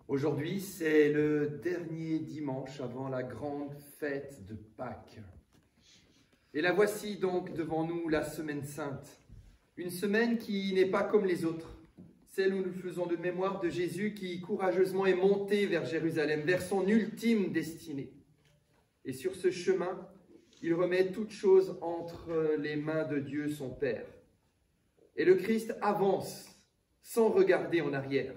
Aujourd'hui, c'est le dernier dimanche avant la grande fête de Pâques. Et la voici donc devant nous la Semaine Sainte, une semaine qui n'est pas comme les autres, celle où nous faisons de mémoire de Jésus qui courageusement est monté vers Jérusalem, vers son ultime destinée. Et sur ce chemin, il remet toutes choses entre les mains de Dieu son Père. Et le Christ avance sans regarder en arrière.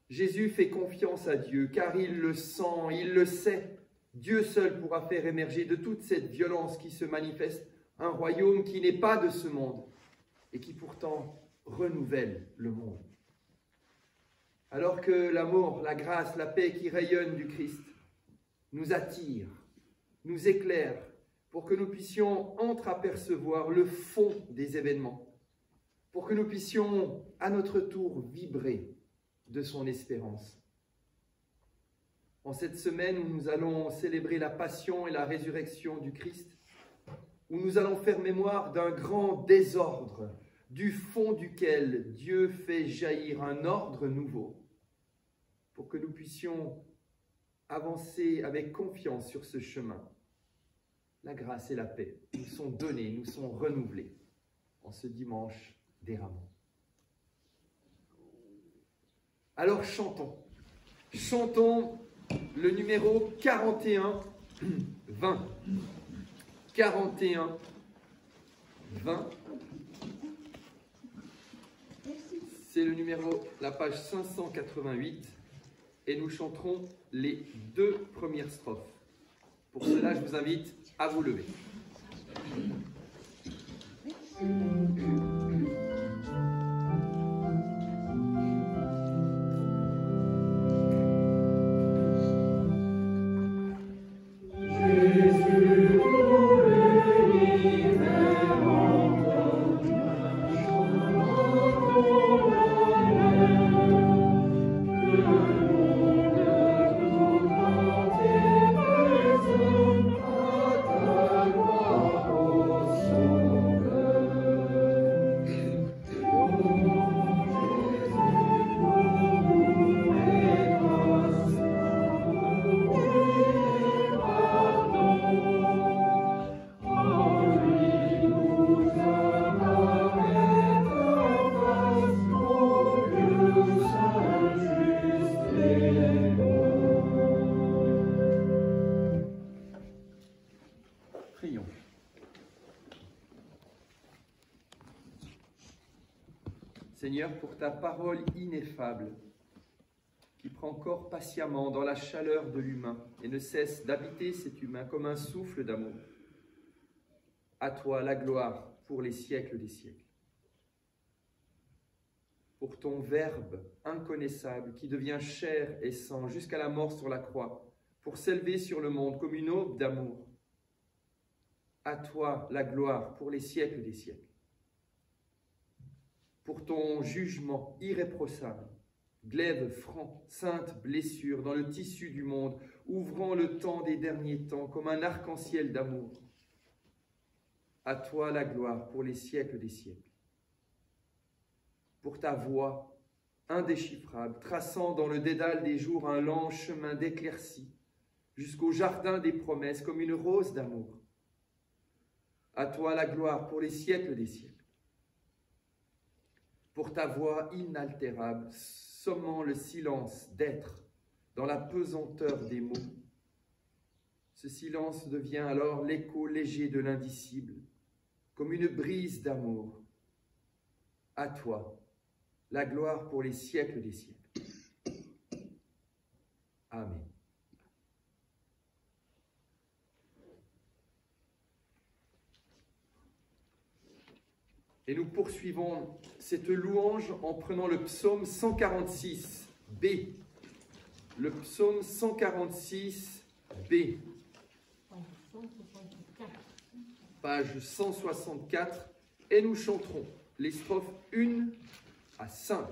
Jésus fait confiance à Dieu, car il le sent, il le sait. Dieu seul pourra faire émerger de toute cette violence qui se manifeste un royaume qui n'est pas de ce monde et qui pourtant renouvelle le monde. Alors que l'amour, la grâce, la paix qui rayonnent du Christ nous attirent, nous éclairent pour que nous puissions entreapercevoir le fond des événements, pour que nous puissions à notre tour vibrer de son espérance. En cette semaine où nous allons célébrer la passion et la résurrection du Christ, où nous allons faire mémoire d'un grand désordre, du fond duquel Dieu fait jaillir un ordre nouveau, pour que nous puissions avancer avec confiance sur ce chemin. La grâce et la paix nous sont données, nous sont renouvelées en ce dimanche des Rameaux. Alors chantons. Chantons le numéro 41, 20. 41, 20. C'est le numéro, la page 588. Et nous chanterons les 2 premières strophes. Pour cela, je vous invite à vous lever. Prions. Seigneur, pour ta parole ineffable, qui prend corps patiemment dans la chaleur de l'humain et ne cesse d'habiter cet humain comme un souffle d'amour. À toi la gloire pour les siècles des siècles. Pour ton Verbe inconnaissable qui devient chair et sang jusqu'à la mort sur la croix, pour s'élever sur le monde comme une aube d'amour. À toi la gloire pour les siècles des siècles. pour ton jugement irréprochable. Glaive franc, sainte blessure dans le tissu du monde, ouvrant le temps des derniers temps comme un arc-en-ciel d'amour. À toi la gloire pour les siècles des siècles. Pour ta voix indéchiffrable, traçant dans le dédale des jours un lent chemin d'éclaircie, jusqu'au jardin des promesses comme une rose d'amour. À toi la gloire pour les siècles des siècles. Pour ta voix inaltérable, sommant le silence d'être dans la pesanteur des mots. Ce silence devient alors l'écho léger de l'indicible, comme une brise d'amour. À toi, la gloire pour les siècles des siècles. Amen. Et nous poursuivons cette louange en prenant le psaume 146, B. Le psaume 146, B. Page 164. Et nous chanterons les strophes 1 à 5.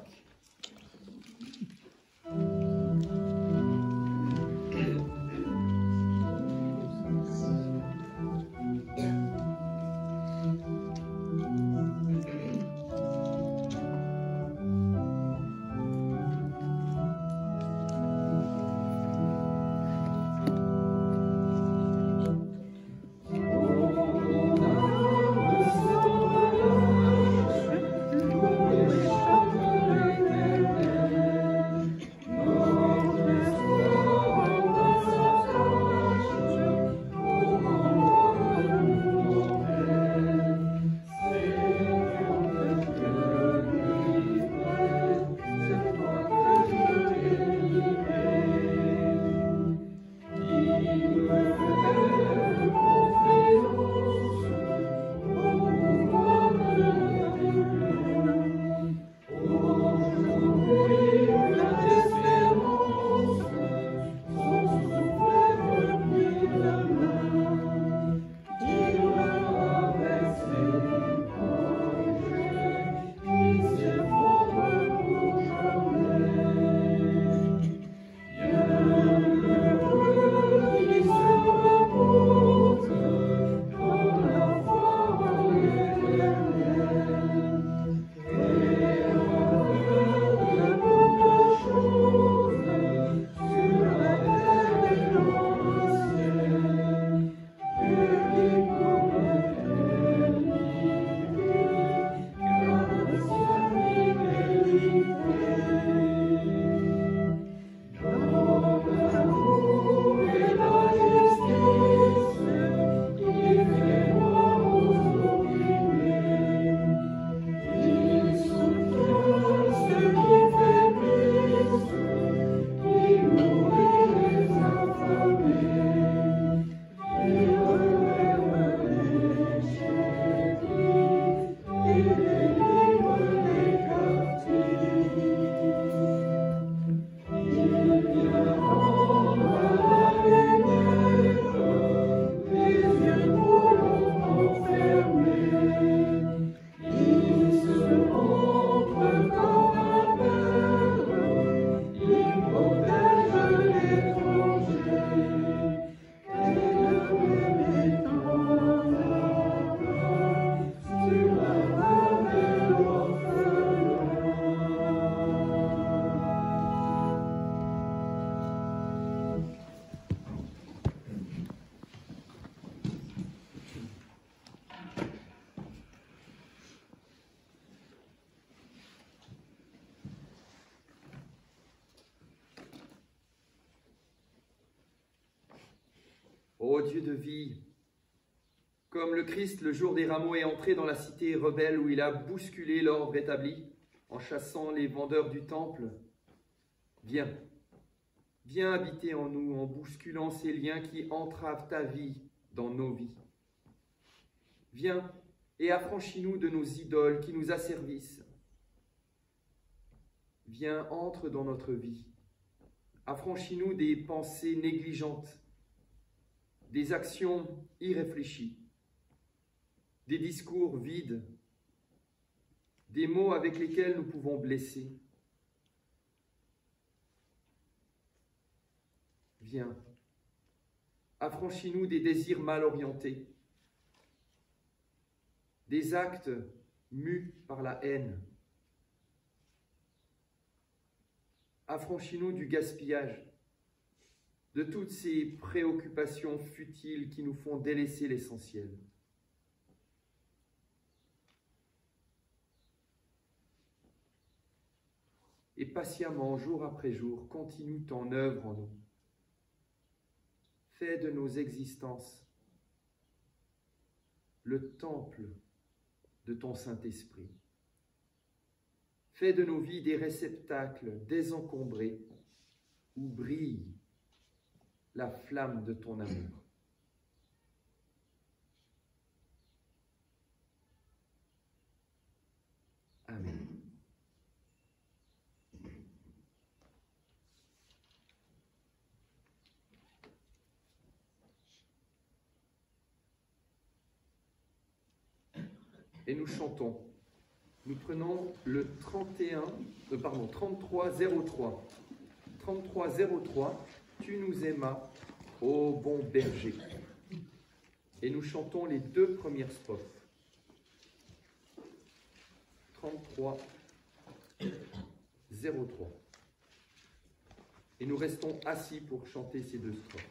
Ô Dieu de vie, comme le Christ, le jour des rameaux, est entré dans la cité rebelle où il a bousculé l'ordre établi en chassant les vendeurs du temple, viens, viens habiter en nous en bousculant ces liens qui entravent ta vie dans nos vies. Viens et affranchis-nous de nos idoles qui nous asservissent. Viens, entre dans notre vie. Affranchis-nous des pensées négligentes, des actions irréfléchies, des discours vides, des mots avec lesquels nous pouvons blesser. Viens, affranchis-nous des désirs mal orientés, des actes mus par la haine. Affranchis-nous du gaspillage, de toutes ces préoccupations futiles qui nous font délaisser l'essentiel. Et patiemment, jour après jour, continue ton œuvre en nous. Fais de nos existences le temple de ton Saint-Esprit. Fais de nos vies des réceptacles désencombrés où brille la flamme de ton amour. Amen. Et nous chantons. Nous prenons le 3303. 3303, tu nous aimas, ô bon berger. Et nous chantons les deux premières strophes. 3303. Et nous restons assis pour chanter ces deux strophes.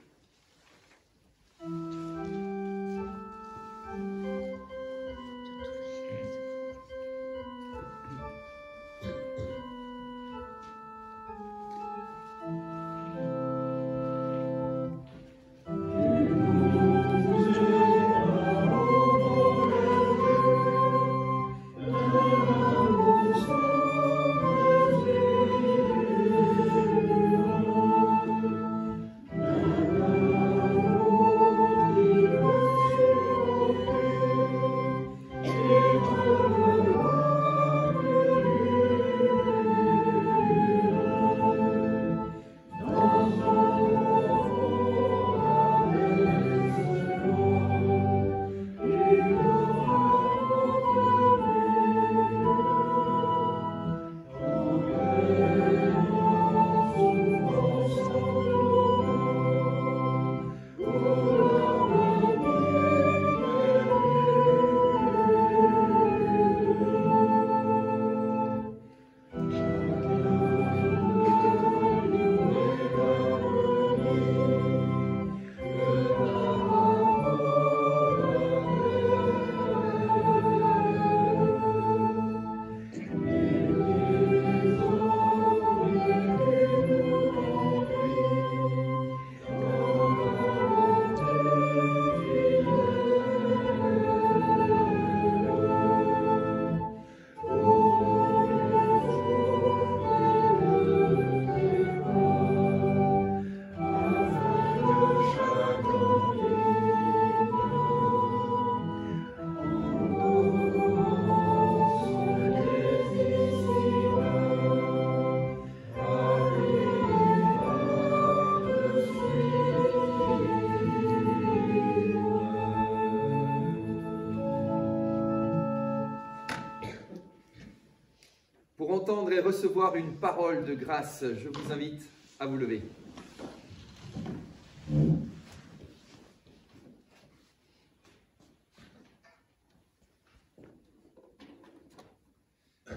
Pour entendre et recevoir une parole de grâce, je vous invite à vous lever.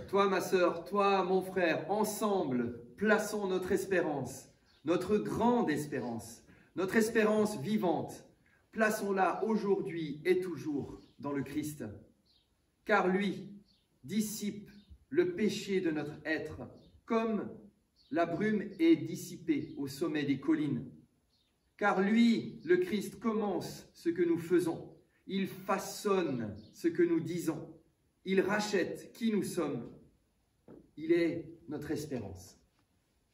Toi, ma sœur, toi, mon frère, ensemble, plaçons notre espérance, notre grande espérance, notre espérance vivante. Plaçons-la aujourd'hui et toujours dans le Christ. Car lui dissipe le péché de notre être, comme la brume est dissipée au sommet des collines. Car lui, le Christ, commence ce que nous faisons. Il façonne ce que nous disons. Il rachète qui nous sommes. Il est notre espérance.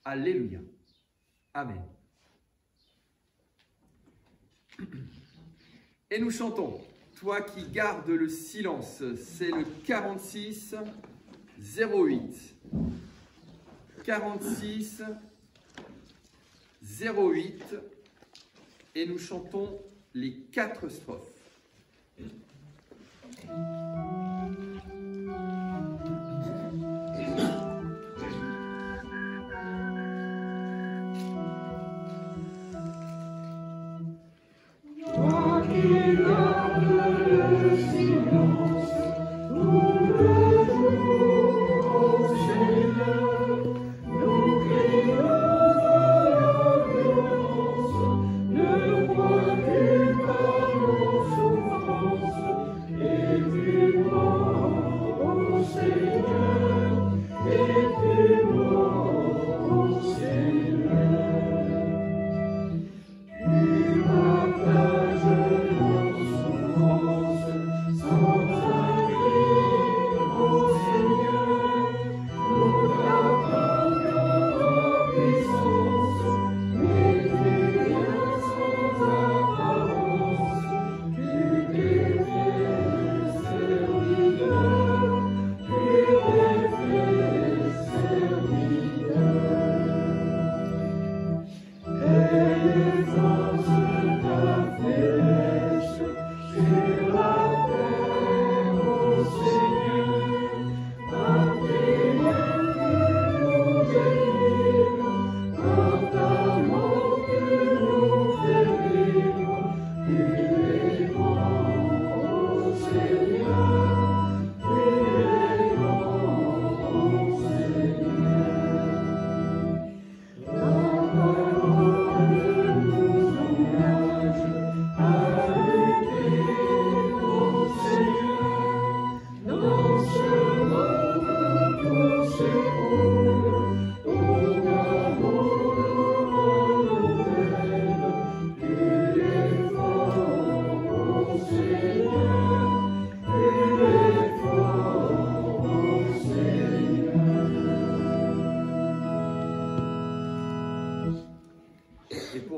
Alléluia. Amen. Et nous chantons. Toi qui gardes le silence, c'est le 46 08. 46 08. Et nous chantons les 4 strophes.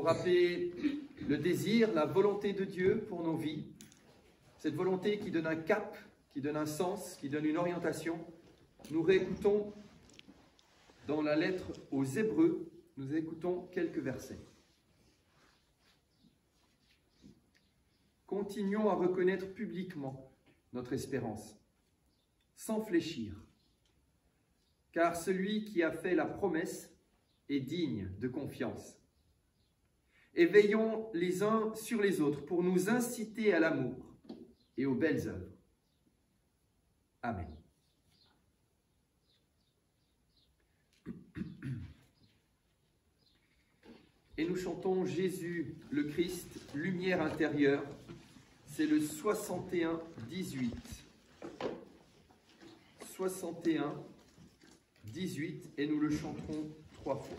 Rappeler le désir, la volonté de Dieu pour nos vies, cette volonté qui donne un cap, qui donne un sens, qui donne une orientation. Nous réécoutons dans la lettre aux Hébreux, nous écoutons quelques versets. Continuons à reconnaître publiquement notre espérance, sans fléchir, car celui qui a fait la promesse est digne de confiance. Et veillons les uns sur les autres pour nous inciter à l'amour et aux belles œuvres. Amen. Et nous chantons Jésus, le Christ, lumière intérieure. C'est le 61-18. 61-18, et nous le chanterons 3 fois.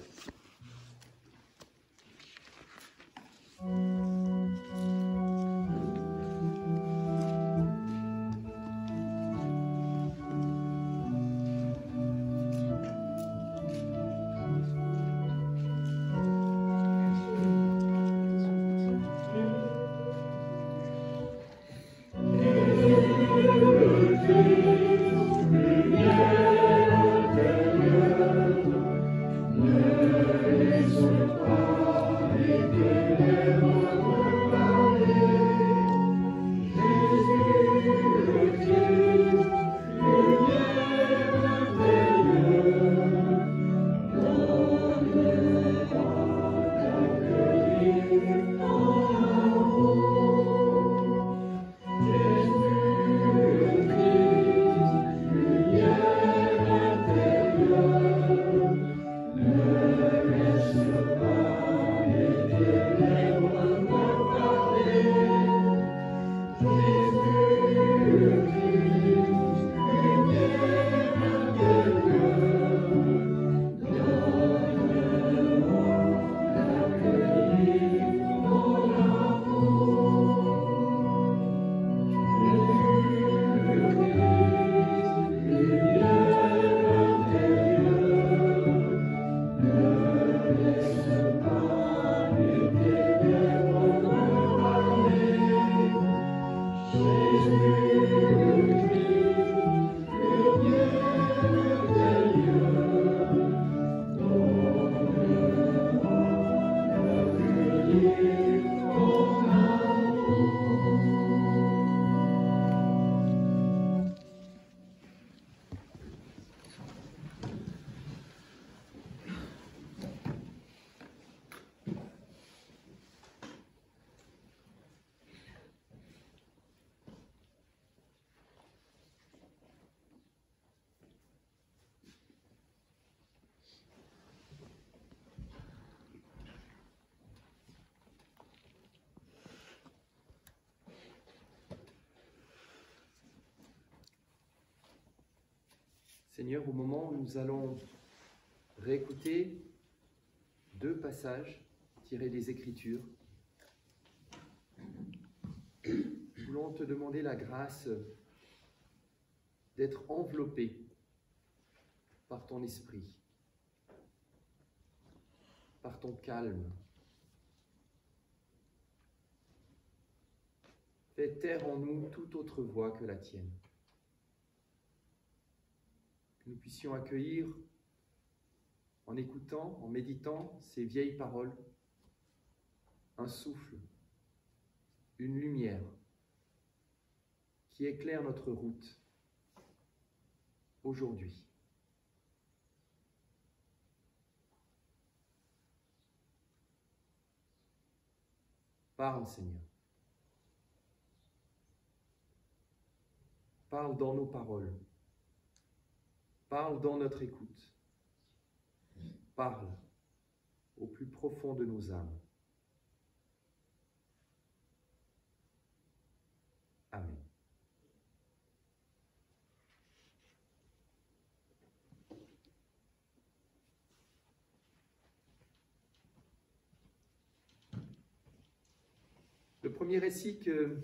Seigneur, au moment où nous allons réécouter 2 passages tirés des Écritures, nous voulons te demander la grâce d'être enveloppé par ton esprit, par ton calme. Fais taire en nous toute autre voix que la tienne. Que nous puissions accueillir, en écoutant, en méditant ces vieilles paroles, un souffle, une lumière qui éclaire notre route aujourd'hui. Parle, Seigneur. Parle dans nos paroles. Parle dans notre écoute. Parle au plus profond de nos âmes. Amen. Le premier récit que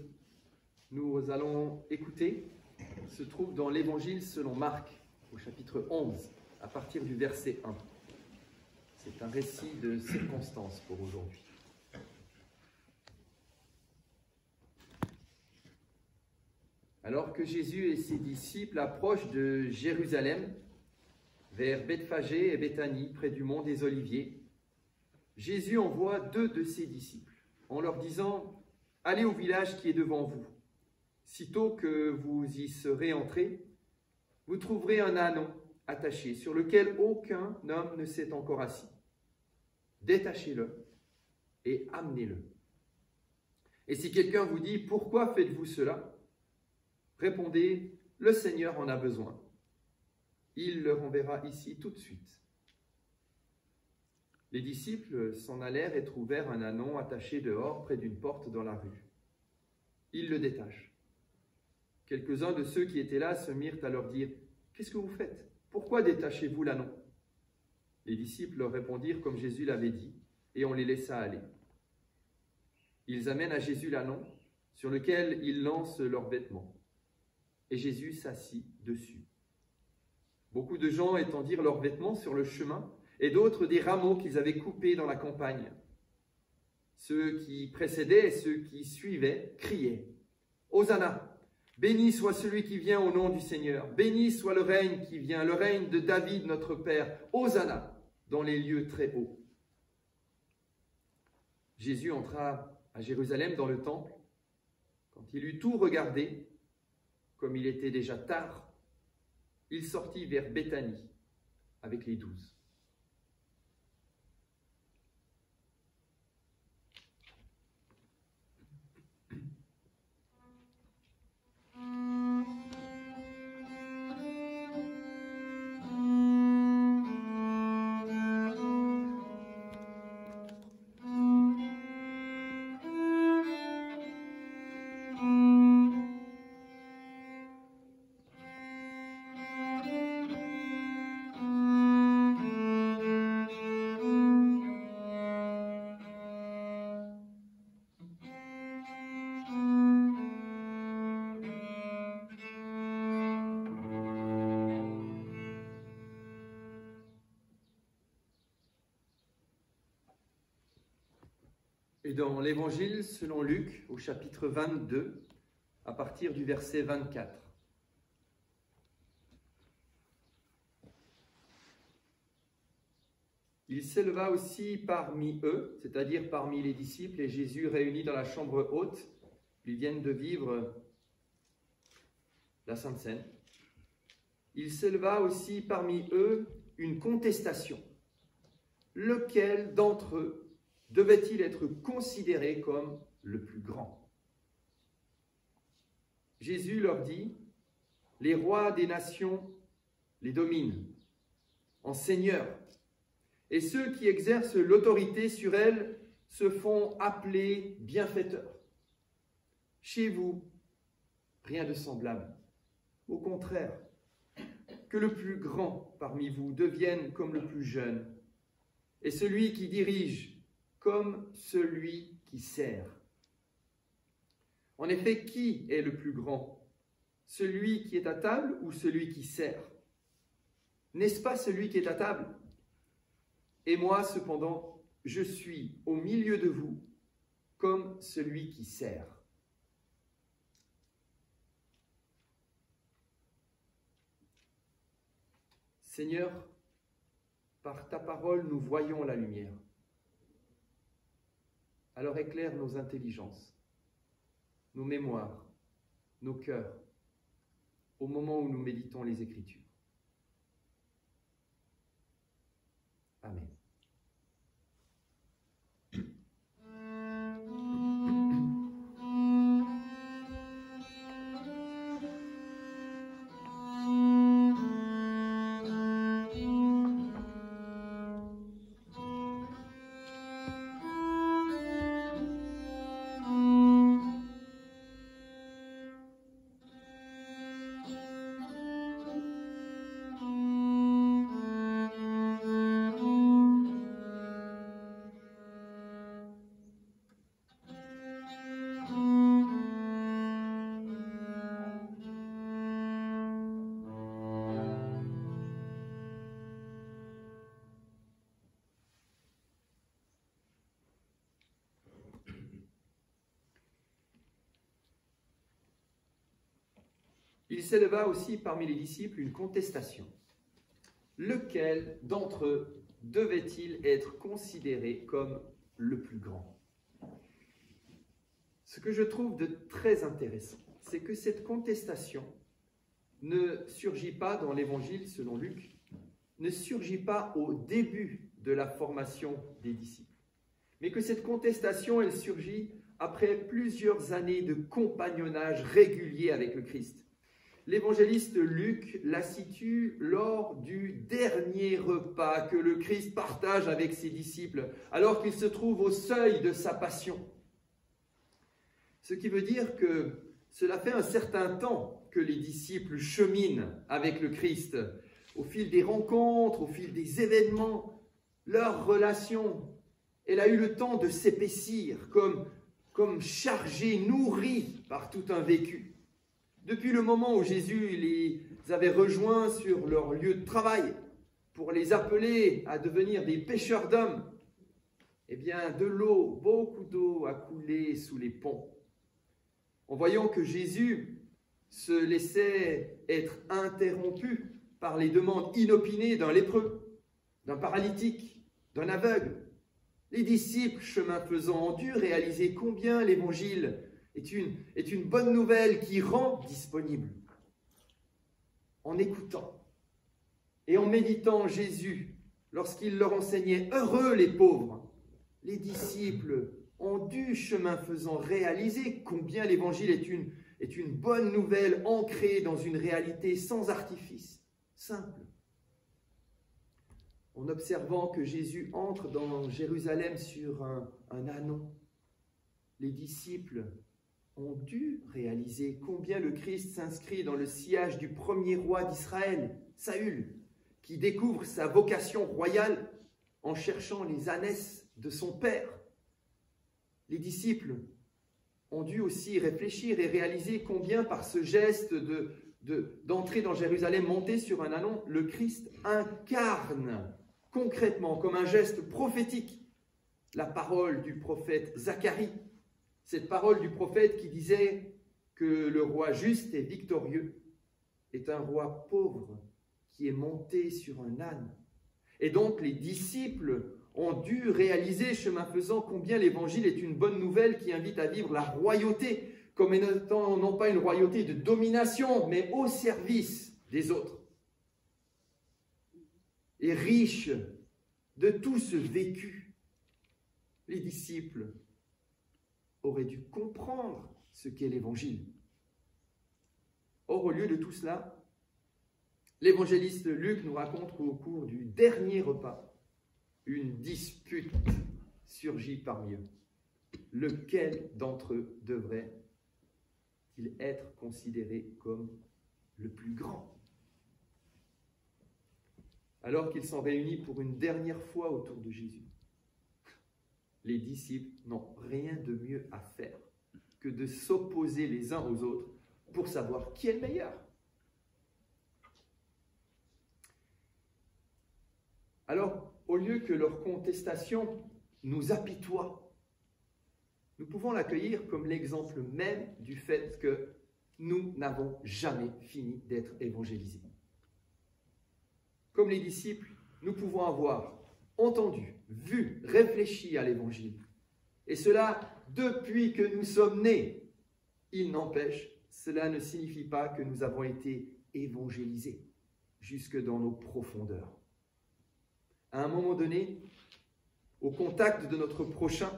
nous allons écouter se trouve dans l'Évangile selon Marc, au chapitre 11, à partir du verset 1. C'est un récit de circonstances pour aujourd'hui. Alors que Jésus et ses disciples approchent de Jérusalem, vers Bethphagée et Béthanie, près du mont des Oliviers, Jésus envoie 2 de ses disciples, en leur disant « Allez au village qui est devant vous. Sitôt que vous y serez entrés, vous trouverez un ânon attaché, sur lequel aucun homme ne s'est encore assis. Détachez-le et amenez-le. Et si quelqu'un vous dit « Pourquoi faites-vous cela ?» Répondez « Le Seigneur en a besoin. Il le renverra ici tout de suite. » Les disciples s'en allèrent et trouvèrent un ânon attaché dehors près d'une porte dans la rue. Ils le détachent. Quelques-uns de ceux qui étaient là se mirent à leur dire « Qu'est-ce que vous faites? Pourquoi détachez-vous l'ânon » Les disciples leur répondirent comme Jésus l'avait dit, et on les laissa aller. Ils amènent à Jésus l'ânon, sur lequel ils lancent leurs vêtements. Et Jésus s'assit dessus. Beaucoup de gens étendirent leurs vêtements sur le chemin, et d'autres des rameaux qu'ils avaient coupés dans la campagne. Ceux qui précédaient et ceux qui suivaient criaient « Hosanna ! Béni soit celui qui vient au nom du Seigneur. Béni soit le règne qui vient, le règne de David notre Père. Hosanna dans les lieux très hauts. » Jésus entra à Jérusalem dans le temple. Quand il eut tout regardé, comme il était déjà tard, il sortit vers Béthanie avec les 12. Et dans l'Évangile selon Luc, au chapitre 22, à partir du verset 24. Il s'éleva aussi parmi eux, c'est-à-dire parmi les disciples et Jésus réunis dans la chambre haute. Ils viennent de vivre la Sainte Seine. Il s'éleva aussi parmi eux une contestation. Lequel d'entre eux devait-il être considéré comme le plus grand? Jésus leur dit, « Les rois des nations les dominent en seigneurs, et ceux qui exercent l'autorité sur elles se font appeler bienfaiteurs. Chez vous, rien de semblable. Au contraire, que le plus grand parmi vous devienne comme le plus jeune, et celui qui dirige comme celui qui sert. En effet, qui est le plus grand? Celui qui est à table ou celui qui sert? N'est-ce pas celui qui est à table? Et moi, cependant, je suis au milieu de vous comme celui qui sert. Seigneur, par ta parole, nous voyons la lumière. Alors éclaire nos intelligences, nos mémoires, nos cœurs, au moment où nous méditons les Écritures. Amen. Il s'éleva aussi parmi les disciples une contestation. Lequel d'entre eux devait-il être considéré comme le plus grand? Ce que je trouve de très intéressant, c'est que cette contestation ne surgit pas dans l'Évangile selon Luc, ne surgit pas au début de la formation des disciples, mais que cette contestation, elle surgit après plusieurs années de compagnonnage régulier avec le Christ. L'évangéliste Luc la situe lors du dernier repas que le Christ partage avec ses disciples, alors qu'il se trouve au seuil de sa passion. Ce qui veut dire que cela fait un certain temps que les disciples cheminent avec le Christ. Au fil des rencontres, au fil des événements, leur relation, elle a eu le temps de s'épaissir comme chargée, nourrie par tout un vécu. Depuis le moment où Jésus les avait rejoints sur leur lieu de travail pour les appeler à devenir des pêcheurs d'hommes, eh bien, de l'eau, beaucoup d'eau a coulé sous les ponts. En voyant que Jésus se laissait être interrompu par les demandes inopinées d'un lépreux, d'un paralytique, d'un aveugle, les disciples, chemin faisant, ont dû réaliser combien l'Évangile est une bonne nouvelle qui rend disponible. En écoutant et en méditant Jésus, lorsqu'il leur enseignait « Heureux les pauvres », les disciples ont dû, chemin faisant, réaliser combien l'Évangile est une bonne nouvelle ancrée dans une réalité sans artifice, simple. En observant que Jésus entre dans Jérusalem sur un ânon, les disciples ont dû réaliser combien le Christ s'inscrit dans le sillage du premier roi d'Israël, Saül, qui découvre sa vocation royale en cherchant les ânesses de son père. Les disciples ont dû aussi réfléchir et réaliser combien par ce geste d'entrer dans Jérusalem, monter sur un ânon, le Christ incarne concrètement, comme un geste prophétique, la parole du prophète Zacharie. Cette parole du prophète qui disait que le roi juste et victorieux est un roi pauvre qui est monté sur un âne. Et donc les disciples ont dû réaliser, chemin faisant, combien l'Évangile est une bonne nouvelle qui invite à vivre la royauté, comme étant non pas une royauté de domination, mais au service des autres. Et riche de tout ce vécu, les disciples auraient dû comprendre ce qu'est l'Évangile. Or, au lieu de tout cela, l'évangéliste Luc nous raconte qu'au cours du dernier repas, une dispute surgit parmi eux. Lequel d'entre eux devrait-il être considéré comme le plus grand? alors qu'ils sont réunis pour une dernière fois autour de Jésus. Les disciples n'ont rien de mieux à faire que de s'opposer les uns aux autres pour savoir qui est le meilleur. Alors, au lieu que leur contestation nous apitoie, nous pouvons l'accueillir comme l'exemple même du fait que nous n'avons jamais fini d'être évangélisés. Comme les disciples, nous pouvons avoir entendu, vu, réfléchi à l'Évangile. Et cela depuis que nous sommes nés. Il n'empêche, cela ne signifie pas que nous avons été évangélisés jusque dans nos profondeurs. À un moment donné, au contact de notre prochain,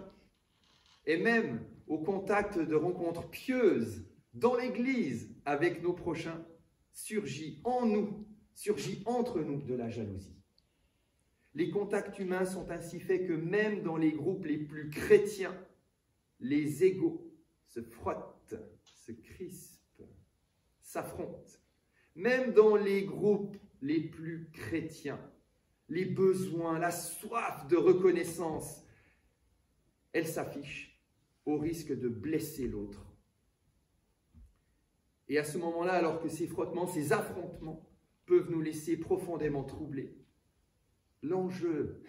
et même au contact de rencontres pieuses dans l'Église avec nos prochains, surgit entre nous de la jalousie. Les contacts humains sont ainsi faits que même dans les groupes les plus chrétiens, les égos se frottent, se crispent, s'affrontent. Même dans les groupes les plus chrétiens, les besoins, la soif de reconnaissance, elles s'affichent au risque de blesser l'autre. Et à ce moment-là, alors que ces frottements, ces affrontements peuvent nous laisser profondément troublés, l'enjeu,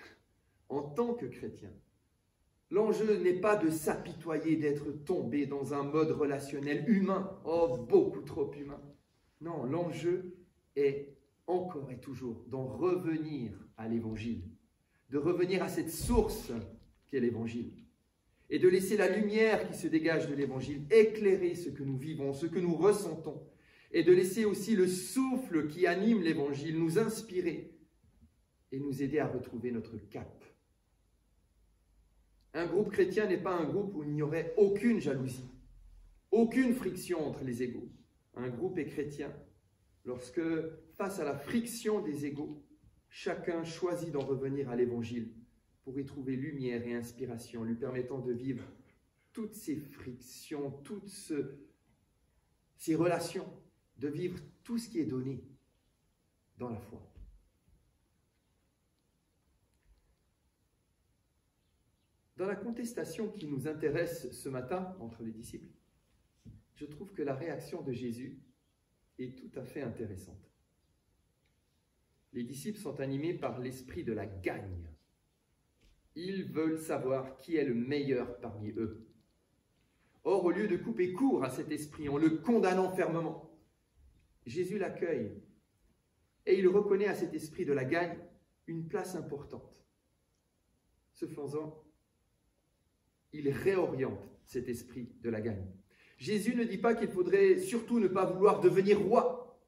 en tant que chrétien, l'enjeu n'est pas de s'apitoyer, d'être tombé dans un mode relationnel humain, beaucoup trop humain. Non, l'enjeu est encore et toujours d'en revenir à l'Évangile, de revenir à cette source qu'est l'Évangile, et de laisser la lumière qui se dégage de l'Évangile éclairer ce que nous vivons, ce que nous ressentons, et de laisser aussi le souffle qui anime l'Évangile nous inspirer et nous aider à retrouver notre cap. Un groupe chrétien n'est pas un groupe où il n'y aurait aucune jalousie, aucune friction entre les égaux. Un groupe est chrétien lorsque, face à la friction des égaux, chacun choisit d'en revenir à l'Évangile pour y trouver lumière et inspiration, lui permettant de vivre toutes ces frictions, toutes ces relations, de vivre tout ce qui est donné dans la foi. Dans la contestation qui nous intéresse ce matin entre les disciples, je trouve que la réaction de Jésus est tout à fait intéressante. Les disciples sont animés par l'esprit de la gagne. Ils veulent savoir qui est le meilleur parmi eux. Or, au lieu de couper court à cet esprit en le condamnant fermement, Jésus l'accueille et il reconnaît à cet esprit de la gagne une place importante. Ce faisant, il réoriente cet esprit de la gagne. Jésus ne dit pas qu'il faudrait surtout ne pas vouloir devenir roi.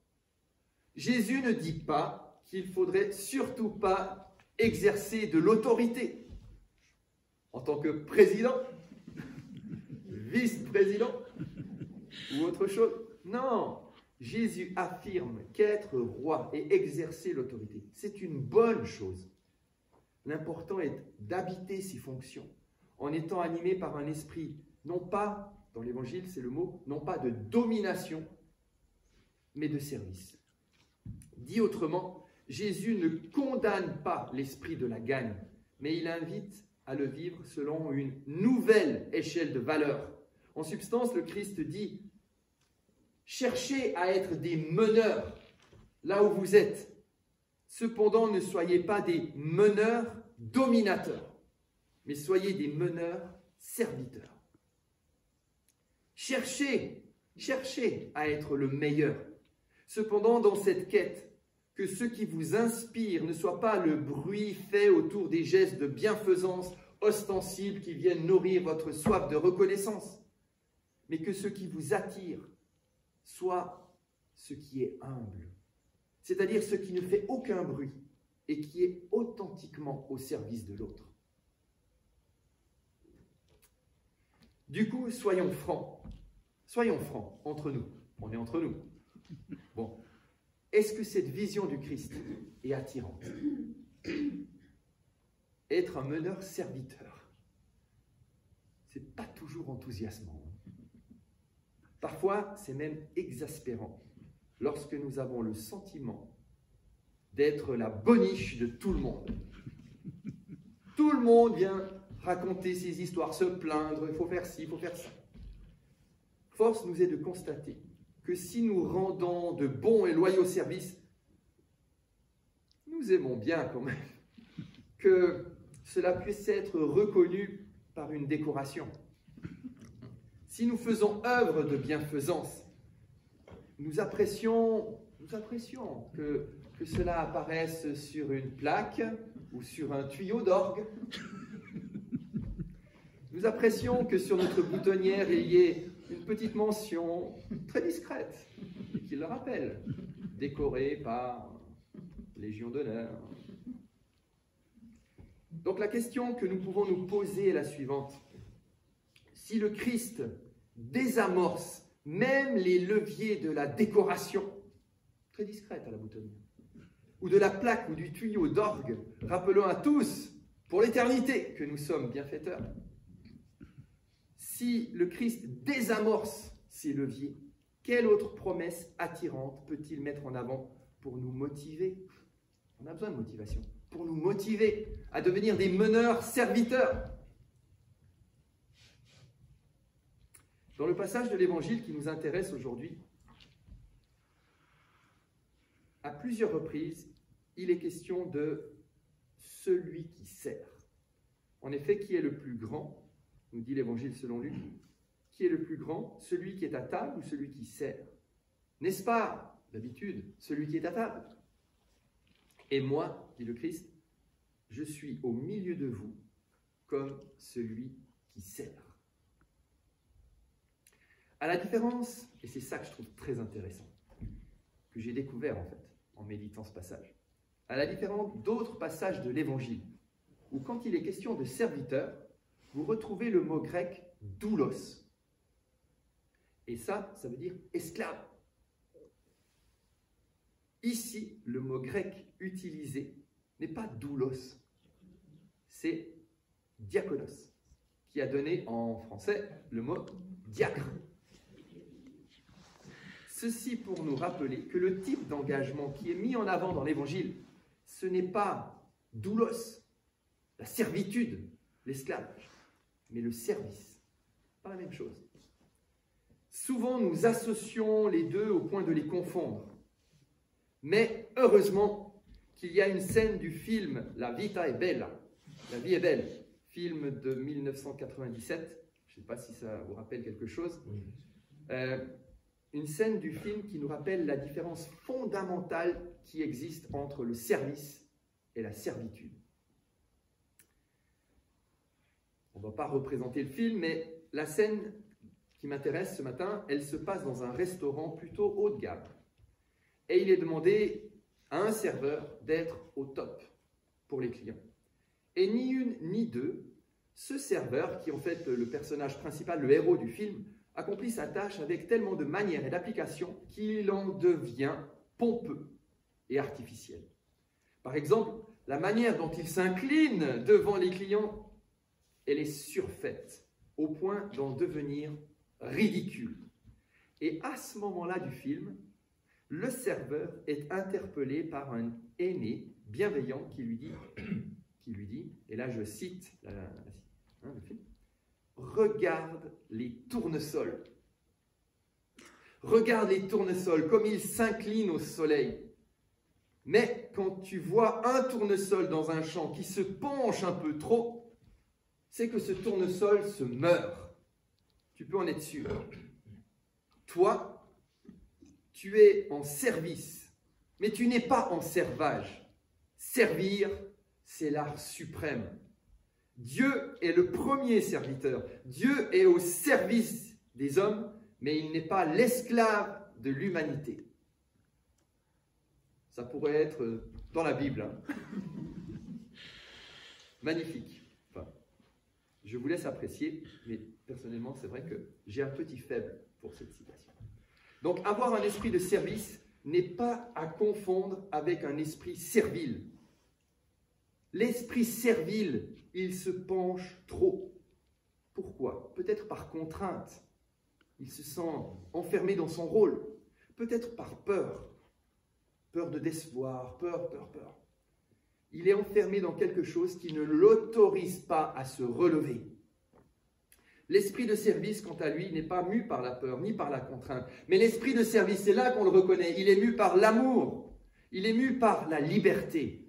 Jésus ne dit pas qu'il faudrait surtout pas exercer de l'autorité en tant que président, vice-président ou autre chose. Non, Jésus affirme qu'être roi et exercer l'autorité, c'est une bonne chose. L'important est d'habiter ces fonctions en étant animé par un esprit, non pas, dans l'Évangile c'est le mot, non pas de domination, mais de service. Dit autrement, Jésus ne condamne pas l'esprit de la gagne, mais il invite à le vivre selon une nouvelle échelle de valeurs. En substance, le Christ dit « Cherchez à être des meneurs là où vous êtes. Cependant, ne soyez pas des meneurs dominateurs, mais soyez des meneurs serviteurs. Cherchez à être le meilleur. Cependant, dans cette quête, que ce qui vous inspire ne soit pas le bruit fait autour des gestes de bienfaisance ostensibles qui viennent nourrir votre soif de reconnaissance, mais que ce qui vous attire soit ce qui est humble, c'est-à-dire ce qui ne fait aucun bruit et qui est authentiquement au service de l'autre. Du coup, soyons francs entre nous. On est entre nous. Bon, est-ce que cette vision du Christ est attirante? Être un meneur serviteur, c'est pas toujours enthousiasmant. Parfois, c'est même exaspérant lorsque nous avons le sentiment d'être la boniche de tout le monde. Tout le monde vient raconter ses histoires, se plaindre, il faut faire ci, il faut faire ça. Force nous est de constater que si nous rendons de bons et loyaux services, nous aimons bien quand même que cela puisse être reconnu par une décoration. Si nous faisons œuvre de bienfaisance, nous apprécions que cela apparaisse sur une plaque ou sur un tuyau d'orgue. Nous apprécions que sur notre boutonnière, il y ait une petite mention très discrète qui le rappelle, décorée par Légion d'honneur. Donc la question que nous pouvons nous poser est la suivante. Si le Christ désamorce même les leviers de la décoration, très discrète à la boutonnière, ou de la plaque ou du tuyau d'orgue, rappelons à tous, pour l'éternité, que nous sommes bienfaiteurs. Si le Christ désamorce ces leviers, quelle autre promesse attirante peut-il mettre en avant pour nous motiver? On a besoin de motivation. Pour nous motiver à devenir des meneurs serviteurs. Dans le passage de l'Évangile qui nous intéresse aujourd'hui, à plusieurs reprises, il est question de celui qui sert. En effet, qui est le plus grand? Nous dit l'Évangile selon Luc. Qui est le plus grand? Celui qui est à table ou celui qui sert? N'est-ce pas, d'habitude, celui qui est à table? Et moi, dit le Christ, je suis au milieu de vous comme celui qui sert. À la différence, et c'est ça que je trouve très intéressant, que j'ai découvert en fait, en méditant ce passage, à la différence d'autres passages de l'Évangile, où quand il est question de serviteur, vous retrouvez le mot grec doulos. Et ça veut dire esclave. Ici, le mot grec utilisé n'est pas doulos, c'est diakonos, qui a donné en français le mot diacre. Ceci pour nous rappeler que le type d'engagement qui est mis en avant dans l'Évangile, ce n'est pas doulos, la servitude, l'esclavage, mais le service. Pas la même chose. Souvent, nous associons les deux au point de les confondre. Mais heureusement qu'il y a une scène du film La vita è bella, La vie est belle, film de 1997, je ne sais pas si ça vous rappelle quelque chose, une scène du film qui nous rappelle la différence fondamentale qui existe entre le service et la servitude. On ne va pas représenter le film, mais la scène qui m'intéresse ce matin, elle se passe dans un restaurant plutôt haut de gamme. Et il est demandé à un serveur d'être au top pour les clients. Et ni une ni deux, ce serveur, qui est en fait le personnage principal, le héros du film, accomplit sa tâche avec tellement de manière et d'application qu'il en devient pompeux et artificiel. Par exemple, la manière dont il s'incline devant les clients, elle est surfaite, au point d'en devenir ridicule. Et à ce moment-là du film, le serveur est interpellé par un aîné bienveillant qui lui dit, et là je cite le film, « Regarde les tournesols. Regarde les tournesols, comme ils s'inclinent au soleil. Mais quand tu vois un tournesol dans un champ qui se penche un peu trop, c'est que ce tournesol se meurt. Tu peux en être sûr. Toi, tu es en service, mais tu n'es pas en servage. Servir, c'est l'art suprême. Dieu est le premier serviteur. Dieu est au service des hommes, mais il n'est pas l'esclave de l'humanité. Ça pourrait être dans la Bible. Hein. Magnifique. Enfin, je vous laisse apprécier, mais personnellement, c'est vrai que j'ai un petit faible pour cette citation. Donc, avoir un esprit de service n'est pas à confondre avec un esprit servile. L'esprit servile, il se penche trop. Pourquoi? Peut-être par contrainte. Il se sent enfermé dans son rôle. Peut-être par peur. peur de décevoir, peur. Il est enfermé dans quelque chose qui ne l'autorise pas à se relever. L'esprit de service, quant à lui, n'est pas mu par la peur ni par la contrainte. Mais l'esprit de service, c'est là qu'on le reconnaît. Il est mu par l'amour. Il est mu par la liberté.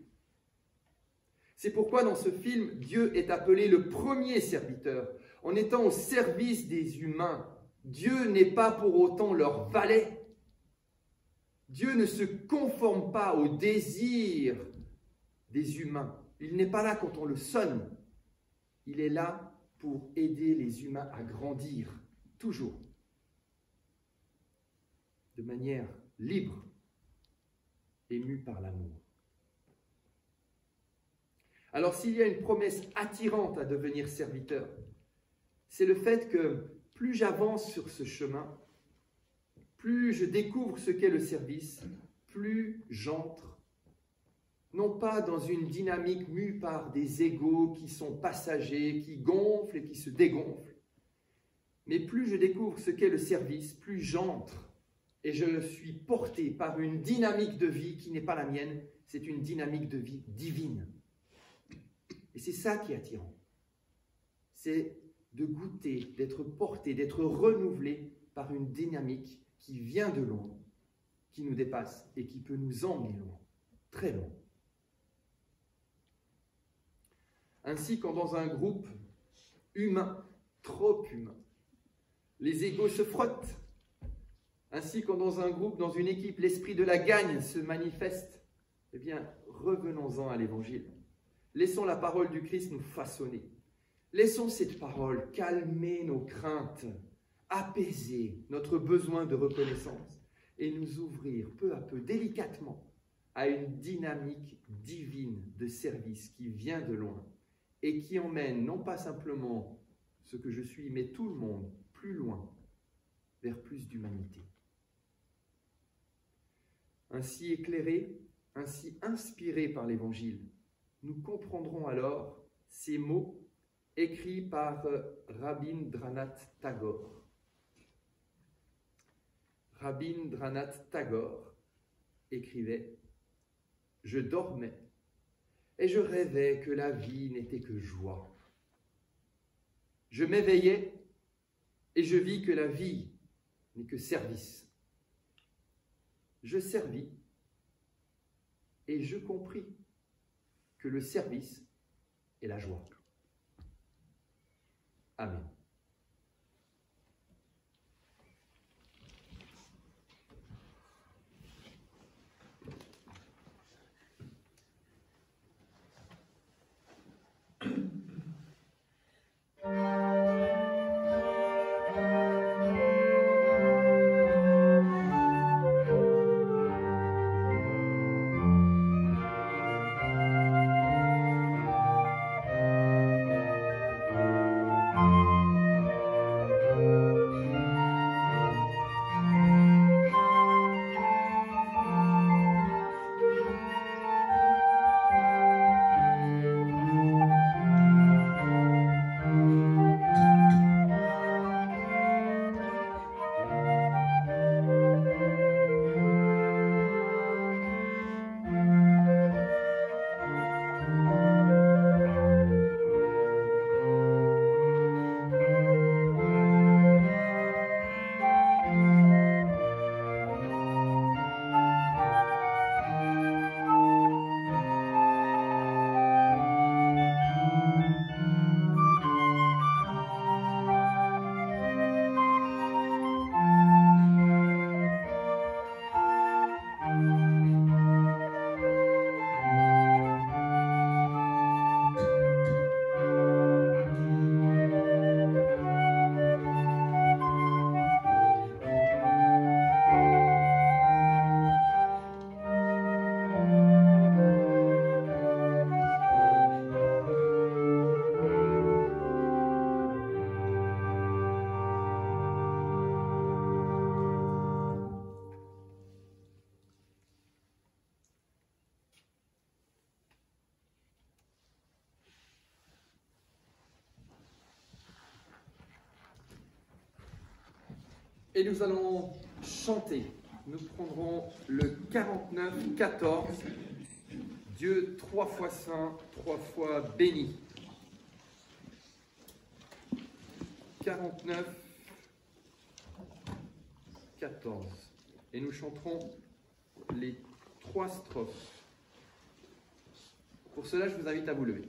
C'est pourquoi dans ce film, Dieu est appelé le premier serviteur. En étant au service des humains, Dieu n'est pas pour autant leur valet. Dieu ne se conforme pas aux désirs des humains. Il n'est pas là quand on le sonne. Il est là pour aider les humains à grandir, toujours, de manière libre et mue par l'amour. Alors s'il y a une promesse attirante à devenir serviteur, c'est le fait que plus j'avance sur ce chemin, plus je découvre ce qu'est le service, plus j'entre, non pas dans une dynamique mue par des égos qui sont passagers, qui gonflent et qui se dégonflent, mais plus je découvre ce qu'est le service, plus j'entre et je suis porté par une dynamique de vie qui n'est pas la mienne, c'est une dynamique de vie divine. Et c'est ça qui est attirant. C'est de goûter, d'être porté, d'être renouvelé par une dynamique qui vient de loin, qui nous dépasse et qui peut nous emmener loin, très loin. Ainsi, quand dans un groupe humain, trop humain, les égos se frottent, ainsi quand dans un groupe, dans une équipe, l'esprit de la gagne se manifeste, eh bien, revenons-en à l'Évangile. Laissons la parole du Christ nous façonner. Laissons cette parole calmer nos craintes, apaiser notre besoin de reconnaissance et nous ouvrir peu à peu, délicatement, à une dynamique divine de service qui vient de loin et qui emmène non pas simplement ce que je suis, mais tout le monde plus loin, vers plus d'humanité. Ainsi éclairés, ainsi inspirés par l'Évangile, nous comprendrons alors ces mots écrits par Rabindranath Tagore. Rabindranath Tagore écrivait « Je dormais et je rêvais que la vie n'était que joie. Je m'éveillais et je vis que la vie n'est que service. Je servis et je compris que le service est la joie. » Amen. Et nous allons chanter. Nous prendrons le 49, 14. Dieu 3 fois saint, 3 fois béni. 49, 14. Et nous chanterons les 3 strophes. Pour cela, je vous invite à vous lever.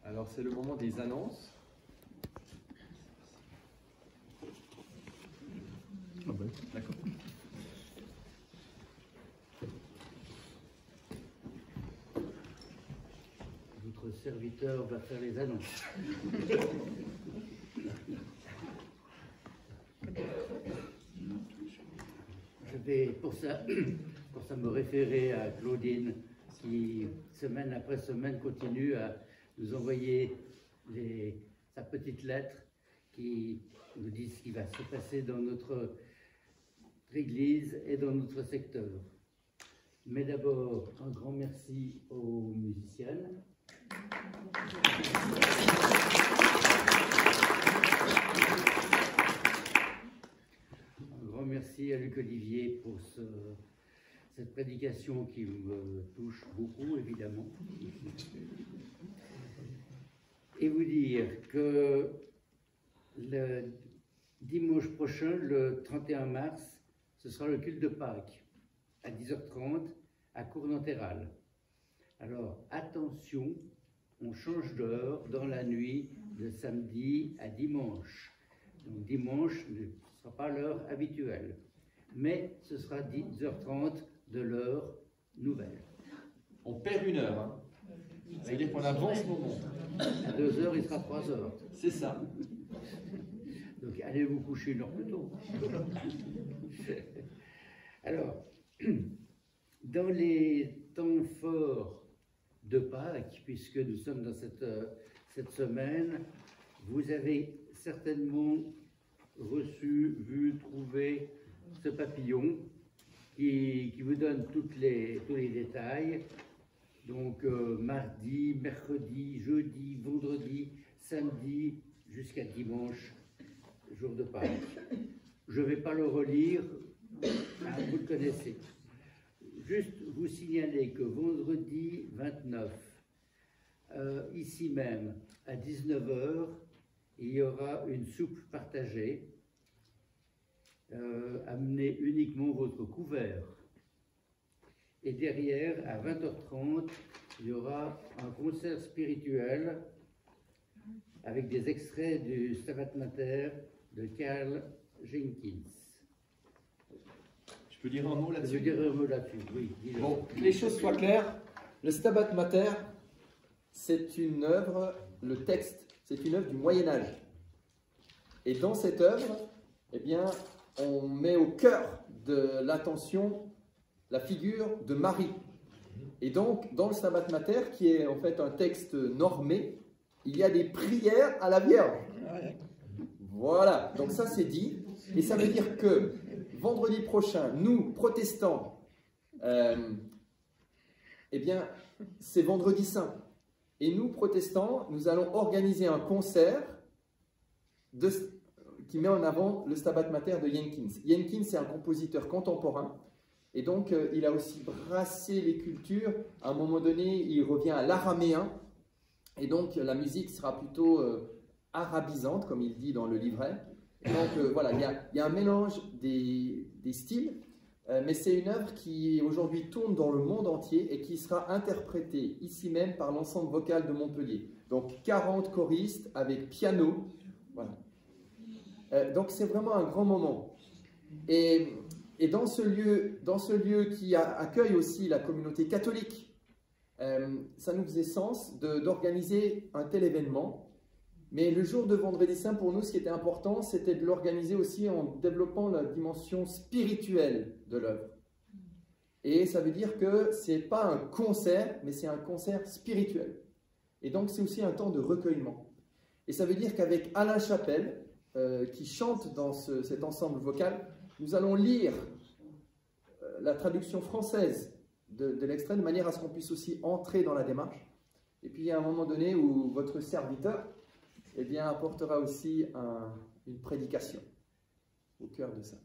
Alors c'est le moment des annonces. Ah ben. D'accord. Votre serviteur va faire les annonces. Je vais pour ça me référer à Claudine qui, semaine après semaine, continue à nous envoyer sa petite lettre qui nous dit ce qui va se passer dans notre église et dans notre secteur. Mais d'abord, un grand merci aux musiciennes. Un grand merci à Luc Olivier pour cette prédication qui me touche beaucoup, évidemment. Et vous dire que le dimanche prochain, le 31 mars, ce sera le culte de Pâques, à 10h30, à Cournanterral. Alors, attention, on change d'heure dans la nuit de samedi à dimanche. Donc, dimanche ne sera pas l'heure habituelle, mais ce sera 10h30 de l'heure nouvelle. On perd 1 heure. Hein. Ça veut dire qu'on avance nos mondes. À 2h, il sera 3h. C'est ça. Donc, allez vous coucher 1 heure plus tôt. Alors, dans les temps forts de Pâques, puisque nous sommes dans cette semaine, vous avez certainement reçu, vu, trouvé ce papillon qui vous donne tous les détails. Donc mardi, mercredi, jeudi, vendredi, samedi, jusqu'à dimanche, jour de Pâques. Je ne vais pas le relire, vous le connaissez. Juste vous signaler que vendredi 29, ici même, à 19 h, il y aura une soupe partagée. Amenez uniquement votre couvert. Et derrière, à 20 h 30, il y aura un concert spirituel avec des extraits du Stabat Mater de Karl Jenkins. Je peux dire un mot là-dessus? Je peux dire un mot là-dessus, oui. Bon, que les choses soient claires, le Stabat Mater, c'est une œuvre, le texte, c'est une œuvre du Moyen-Âge. Et dans cette œuvre, eh bien, on met au cœur de l'attention la figure de Marie. Et donc, dans le Stabat Mater, qui est en fait un texte normé, il y a des prières à la Vierge. Voilà, donc ça c'est dit. Et ça veut dire que vendredi prochain, nous, protestants, eh bien, c'est vendredi saint. Et nous, protestants, nous allons organiser un concert qui met en avant le Stabat Mater de Jenkins. Jenkins, c'est un compositeur contemporain. Et donc, il a aussi brassé les cultures. À un moment donné, il revient à l'araméen. Et donc, la musique sera plutôt arabisante, comme il dit dans le livret. Et donc, voilà, il y a un mélange des styles. Mais c'est une œuvre qui, aujourd'hui, tourne dans le monde entier et qui sera interprétée ici même par l'ensemble vocal de Montpellier. Donc, 40 choristes avec piano. Voilà. Donc, c'est vraiment un grand moment. Et dans ce lieu qui accueille aussi la communauté catholique, ça nous faisait sens d'organiser un tel événement. Mais le jour de Vendredi Saint, pour nous, ce qui était important, c'était de l'organiser aussi en développant la dimension spirituelle de l'œuvre. Et ça veut dire que ce n'est pas un concert, mais c'est un concert spirituel. Et donc, c'est aussi un temps de recueillement. Et ça veut dire qu'avec Alain Chapelle, qui chante dans cet ensemble vocal, nous allons lire la traduction française de l'extrait de manière à ce qu'on puisse aussi entrer dans la démarche. Et puis, il y a un moment donné où votre serviteur eh bien, apportera aussi une prédication au cœur de ça.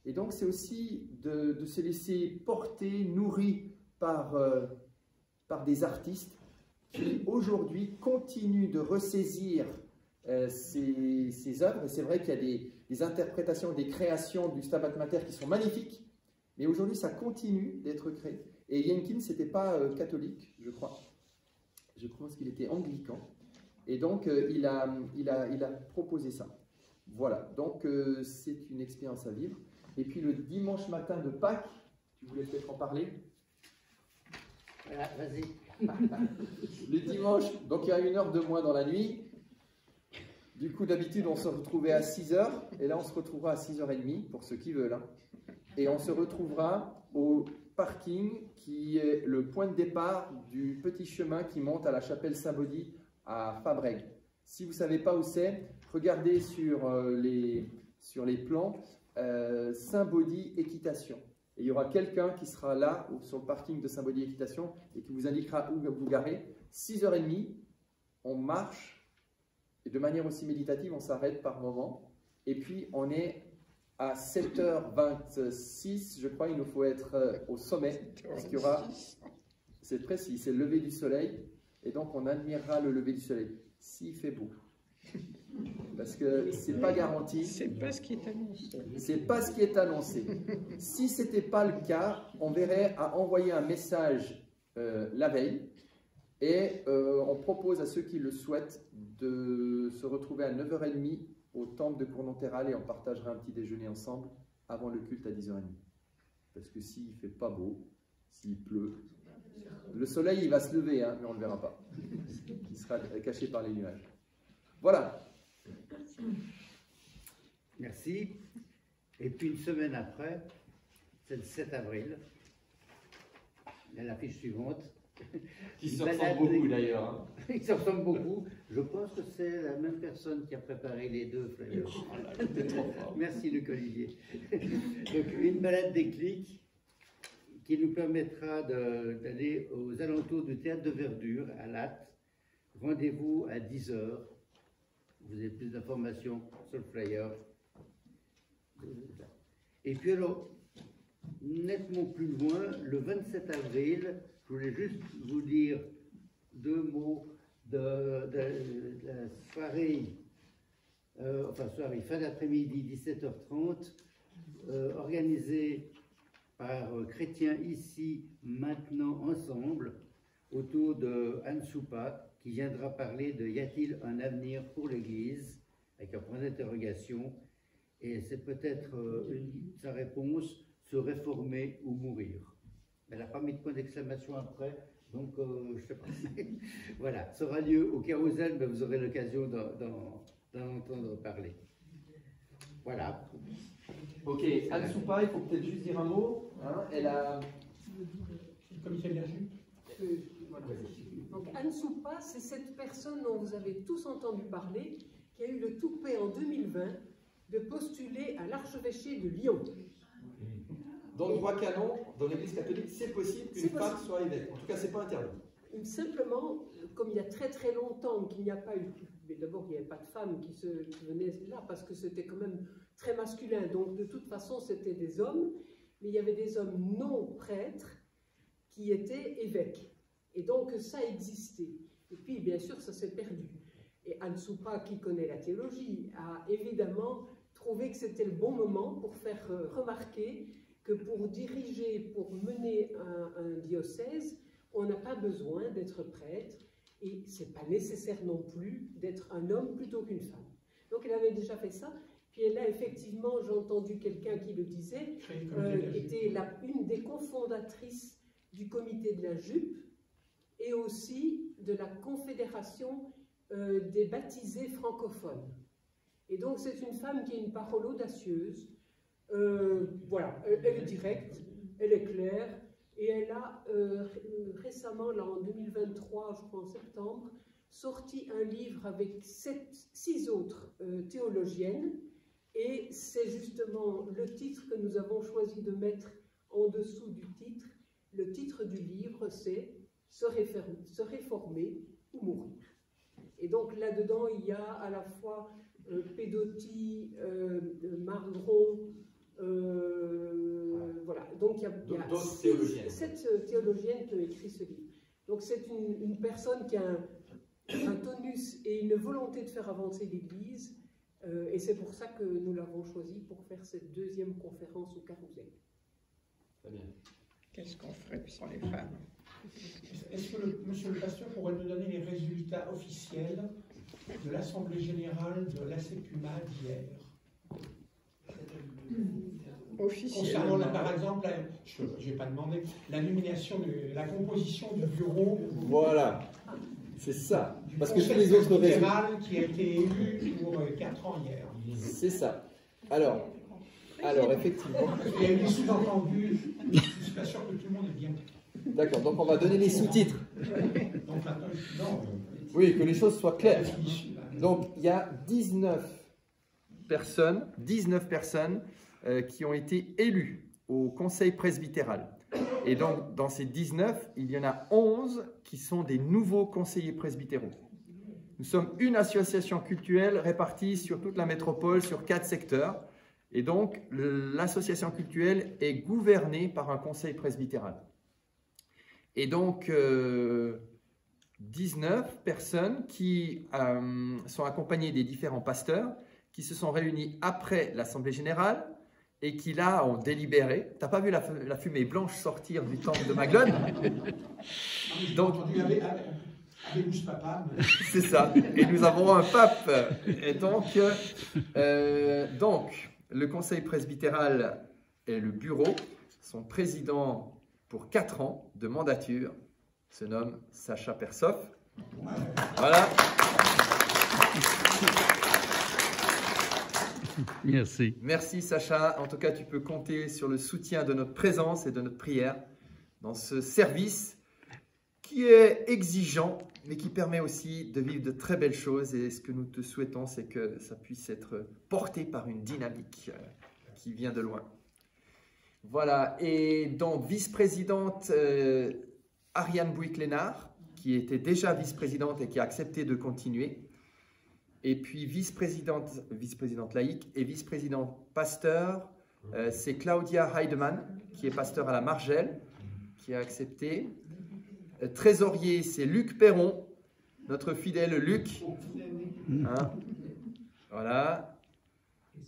Et donc, c'est aussi de se laisser porter, nourri par des artistes qui, aujourd'hui, continuent de ressaisir ces œuvres. Et c'est vrai qu'il y a des interprétations, des créations du Stabat Mater qui sont magnifiques, mais aujourd'hui, ça continue d'être créé. Et Jenkins n'était pas catholique, je crois. Je pense qu'il était anglican. Et donc, il a proposé ça. Voilà, donc c'est une expérience à vivre. Et puis le dimanche matin de Pâques, tu voulais peut-être en parler? Voilà, vas-y. Le dimanche, donc il y a 1 heure de moins dans la nuit. Du coup, d'habitude, on se retrouvait à 6 h. Et là, on se retrouvera à 6 h 30, pour ceux qui veulent. Hein. Et on se retrouvera au parking qui est le point de départ du petit chemin qui monte à la chapelle Saint-Baudy à Fabrègues. Si vous ne savez pas où c'est, regardez sur les plans Saint-Baudy Équitation. Et il y aura quelqu'un qui sera là, sur le parking de Saint-Baudy Équitation, et qui vous indiquera où vous garer. 6 h 30, on marche, et de manière aussi méditative, on s'arrête par moment. Et puis, on est à 7 h 26, je crois, il nous faut être au sommet, parce qu'il y aura, c'est précis, c'est le lever du soleil, et donc on admirera le lever du soleil, s'il fait beau. Parce que c'est pas garanti. C'est pas ce qui est annoncé. C'est pas ce qui est annoncé. Si c'était pas le cas, on verrait à envoyer un message la veille, et on propose à ceux qui le souhaitent de se retrouver à 9 h 30 au temple de Cournonterral, et on partagera un petit déjeuner ensemble avant le culte à 10 h 30. Parce que s'il ne fait pas beau, s'il pleut, le soleil il va se lever, hein, mais on ne le verra pas. Il sera caché par les nuages. Voilà. Merci. Et puis une semaine après, c'est le 7 avril, il y a l'affiche suivante, Qui se ressemblent beaucoup d'ailleurs. Hein. Ils se ressemblent beaucoup. Je pense que c'est la même personne qui a préparé les deux flyers. Merci Luc Olivier. Donc une balade déclic qui nous permettra d'aller aux alentours du théâtre de Verdure à Latte. Rendez-vous à 10 h. Vous avez plus d'informations sur le flyer. Et puis alors, nettement plus loin, le 27 avril, je voulais juste vous dire 2 mots de la soirée, fin d'après-midi, 17h30, organisée par Chrétiens ici, maintenant, ensemble, autour de Anne Soupa, qui viendra parler de « Y a-t-il un avenir pour l'Église ?» avec un point d'interrogation. Et c'est peut-être sa réponse, se réformer ou mourir. Elle n'a pas mis de point d'exclamation après, donc je ne sais pas. Voilà, ça aura lieu au Carrousel, mais vous aurez l'occasion d'en entendre parler. Voilà. Ok, Anne Soupa, il faut peut-être juste dire un mot. Hein, elle a... Le comité de la jupe. Voilà. Donc Anne Soupa, c'est cette personne dont vous avez tous entendu parler, qui a eu le toupet en 2020 de postuler à l'archevêché de Lyon. Dans le droit canon, dans l'Église catholique, c'est possible qu'une femme soit évêque. En tout cas, ce n'est pas interdit. Simplement, comme il y a très très longtemps qu'il n'y a pas eu, mais d'abord il n'y avait pas de femmes qui venaient là parce que c'était quand même très masculin. Donc de toute façon, c'était des hommes, mais il y avait des hommes non prêtres qui étaient évêques. Et donc ça existait. Et puis bien sûr, ça s'est perdu. Et Anne Soupa, qui connaît la théologie, a évidemment trouvé que c'était le bon moment pour faire remarquer que pour diriger, pour mener un diocèse, on n'a pas besoin d'être prêtre et ce n'est pas nécessaire non plus d'être un homme plutôt qu'une femme. Donc elle avait déjà fait ça. Puis elle a effectivement, j'ai entendu quelqu'un qui le disait, était une des cofondatrices du comité de la jupe et aussi de la confédération des baptisés francophones. Et donc c'est une femme qui a une parole audacieuse, voilà, elle est directe, elle est claire, et elle a récemment, là en 2023, je crois en septembre, sorti un livre avec 6 autres théologiennes, et c'est justement le titre que nous avons choisi de mettre en dessous du titre. Le titre du livre, c'est « Se réformer ou mourir ». Et donc là-dedans, il y a à la fois Pédoty, Margron, voilà. Donc il y a 7 théologiennes qui ont écrit ce livre. Donc c'est une personne qui a un tonus et une volonté de faire avancer l'Église, et c'est pour ça que nous l'avons choisi pour faire cette 2e conférence au Carrousel. Très bien. Qu'est-ce qu'on ferait sans les femmes? Est-ce que monsieur le pasteur pourrait nous donner les résultats officiels de l'Assemblée générale de l'ACPUMA d'hier? Concernant, par exemple, je n'ai pas demandé, la nomination la composition du bureau. Voilà, c'est ça. Parce que tous les autres résultats qui a été élu pour 4 ans hier. C'est ça. Alors effectivement. Il y a eu des sous-entendus. Je ne suis pas sûr que tout le monde est bien. D'accord, donc on va donner les sous-titres. Donc maintenant, oui, que les choses soient claires. Donc il y a 19 personnes qui ont été élues au conseil presbytéral. Et donc dans ces 19, il y en a 11 qui sont des nouveaux conseillers presbytéraux. Nous sommes une association cultuelle répartie sur toute la métropole, sur 4 secteurs. Et donc l'association cultuelle est gouvernée par un conseil presbytéral. Et donc 19 personnes qui sont accompagnées des différents pasteurs qui se sont réunis après l'Assemblée générale et qui là ont délibéré. Tu n'as pas vu la fumée blanche sortir du temple de Maglone? Donc, c'est ça. Et nous avons un pape. Et donc le conseil presbytéral et le bureau, son président pour 4 ans de mandature se nomme Sacha Persoff. Voilà. Merci. Merci Sacha. En tout cas, tu peux compter sur le soutien de notre présence et de notre prière dans ce service qui est exigeant, mais qui permet aussi de vivre de très belles choses. Et ce que nous te souhaitons, c'est que ça puisse être porté par une dynamique qui vient de loin. Voilà, et donc vice-présidente Ariane Bouyck-Lénard, qui était déjà vice-présidente et qui a accepté de continuer. Et puis vice-présidente laïque et vice-présidente pasteur, c'est Claudia Heidemann, qui est pasteur à la Margelle, qui a accepté. Trésorier, c'est Luc Perron, notre fidèle Luc. Hein, voilà.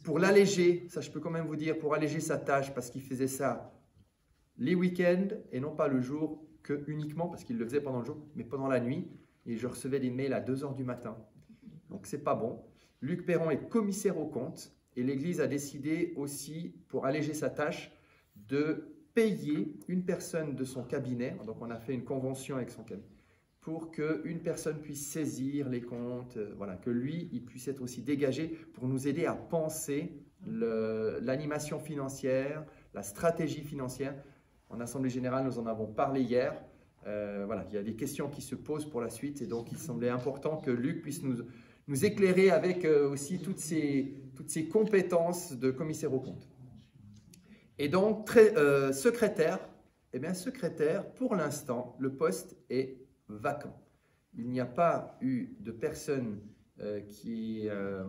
Pour l'alléger, ça je peux quand même vous dire, pour alléger sa tâche, parce qu'il faisait ça les week-ends et non pas le jour que uniquement, parce qu'il le faisait pendant le jour, mais pendant la nuit. Et je recevais des mails à 2 h du matin. Donc c'est pas bon. Luc Perron est commissaire aux comptes et l'Église a décidé aussi, pour alléger sa tâche, de payer une personne de son cabinet. Donc on a fait une convention avec son cabinet pour qu'une personne puisse saisir les comptes, voilà, que lui, il puisse être aussi dégagé pour nous aider à penser l'animation financière, la stratégie financière. En Assemblée Générale, nous en avons parlé hier. Voilà, il y a des questions qui se posent pour la suite et donc il semblait important que Luc puisse nous éclairer avec aussi toutes ces compétences de commissaire aux comptes. Et donc, secrétaire, eh bien, secrétaire, pour l'instant, le poste est vacant. Il n'y a pas eu de personnes il y a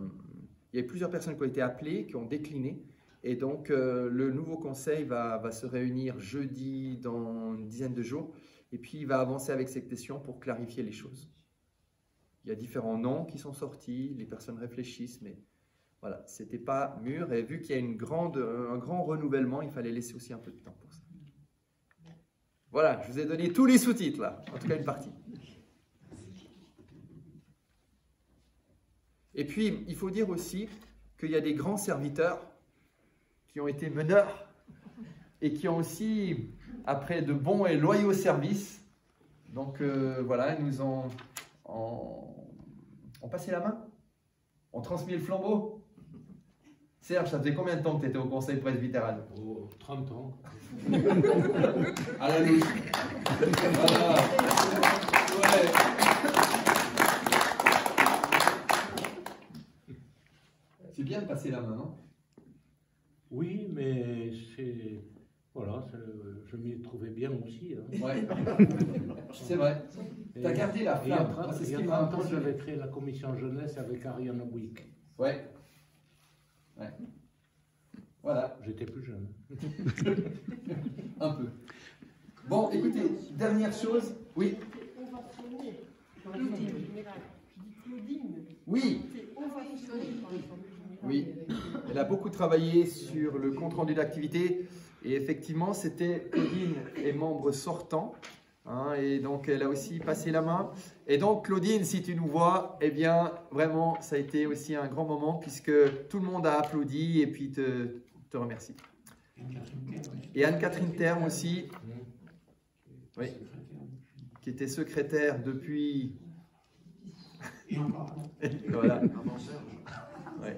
eu plusieurs personnes qui ont été appelées, qui ont décliné. Et donc, le nouveau conseil va se réunir jeudi dans une dizaine de jours. Et puis, il va avancer avec cette question pour clarifier les choses. Il y a différents noms qui sont sortis, les personnes réfléchissent, mais voilà, ce n'était pas mûr. Et vu qu'il y a un grand renouvellement, il fallait laisser aussi un peu de temps pour ça. Voilà, je vous ai donné tous les sous-titres là, en tout cas une partie. Et puis, il faut dire aussi qu'il y a des grands serviteurs qui ont été meneurs et qui ont aussi, après de bons et loyaux services, donc voilà, ils nous ont passé la main, ont transmis le flambeau. Serge, ça faisait combien de temps que tu étais au conseil presbytéral? Oh, 30 ans. À la louche. Voilà. Ouais. C'est bien de passer la main, non? Oui, mais c'est... Voilà, je m'y trouvais bien aussi. Hein. Ouais. C'est vrai. Tu as gardé la flamme. Il y a 30 ans, j'avais créé la commission jeunesse avec Ariane Bouyck. Ouais. Ouais. Voilà. J'étais plus jeune. Un peu. Bon, écoutez, dernière chose. Oui. Oui. Oui. Elle a beaucoup travaillé sur le compte-rendu d'activité. Et effectivement, c'était Claudine est membre sortant. Hein, et donc, elle a aussi passé la main. Et donc, Claudine, si tu nous vois, eh bien, vraiment, ça a été aussi un grand moment puisque tout le monde a applaudi et puis te remercie. Et Anne-Catherine Terme aussi, oui, qui était secrétaire depuis... Voilà. Ouais.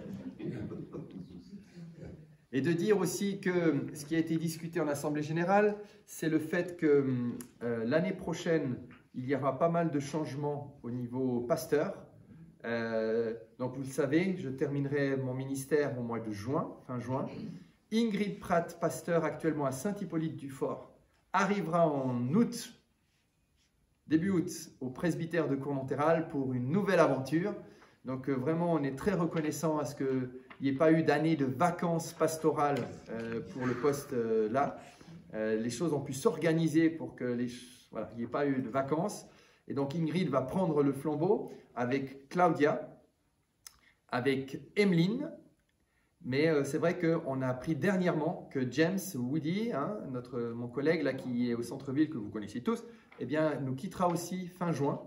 Et de dire aussi que ce qui a été discuté en Assemblée Générale, c'est le fait que l'année prochaine, il y aura pas mal de changements au niveau pasteur. Donc vous le savez, je terminerai mon ministère au mois de juin, fin juin. Ingrid Pratt, pasteur actuellement à Saint-Hippolyte-du-Fort, arrivera en août, début août, au presbytère de Cournonterral pour une nouvelle aventure. Donc vraiment, on est très reconnaissant à ce qu'il n'y ait pas eu d'année de vacances pastorales pour le poste là. Les choses ont pu s'organiser pour que voilà, il n'y ait pas eu de vacances. Et donc Ingrid va prendre le flambeau avec Claudia, avec Emeline. Mais c'est vrai qu'on a appris dernièrement que James Woody, hein, mon collègue là, qui est au centre-ville, que vous connaissez tous, eh bien, nous quittera aussi fin juin.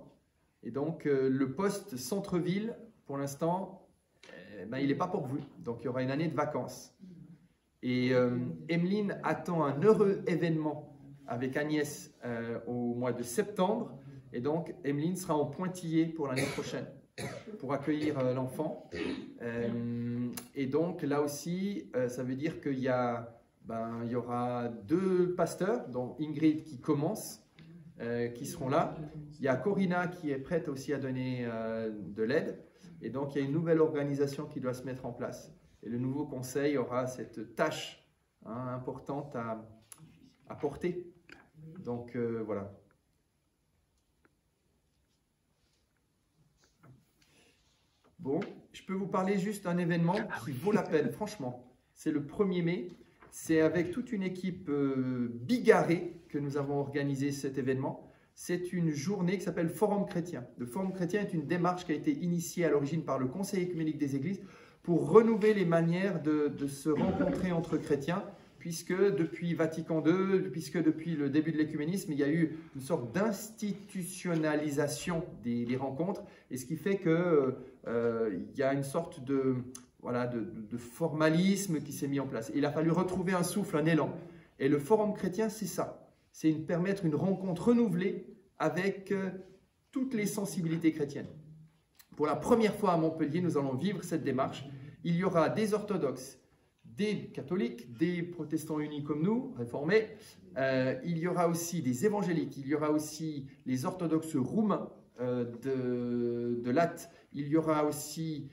Et donc le poste centre-ville, pour l'instant, il n'est pas pourvu. Donc il y aura une année de vacances. Et Emeline attend un heureux événement avec Agnès au mois de septembre. Et donc Emeline sera en Pointillé pour l'année prochaine pour accueillir l'enfant. Et donc là aussi, ça veut dire qu'il y aura 2 pasteurs, dont Ingrid qui commence qui seront là. Il y a Corina qui est prête aussi à donner de l'aide. Et donc, il y a une nouvelle organisation qui doit se mettre en place. Et le nouveau conseil aura cette tâche importante à porter. Donc, voilà. Bon, je peux vous parler juste d'un événement qui vaut la peine, franchement. C'est le 1er mai. C'est avec toute une équipe bigarrée que nous avons organisé cet événement. C'est une journée qui s'appelle Forum chrétien. Le Forum chrétien est une démarche qui a été initiée à l'origine par le Conseil œcuménique des Églises pour renouveler les manières de se rencontrer entre chrétiens, puisque depuis Vatican II, puisque depuis le début de l'écuménisme, il y a eu une sorte d'institutionnalisation des rencontres, et ce qui fait qu'il y a une sorte de formalisme qui s'est mis en place. Il a fallu retrouver un souffle, un élan. Et le Forum chrétien, c'est ça. C'est permettre une rencontre renouvelée avec toutes les sensibilités chrétiennes. Pour la première fois à Montpellier, nous allons vivre cette démarche. Il y aura des orthodoxes, des catholiques, des protestants unis comme nous, réformés. Il y aura aussi des évangéliques, il y aura aussi les orthodoxes roumains de Latte. Il y aura aussi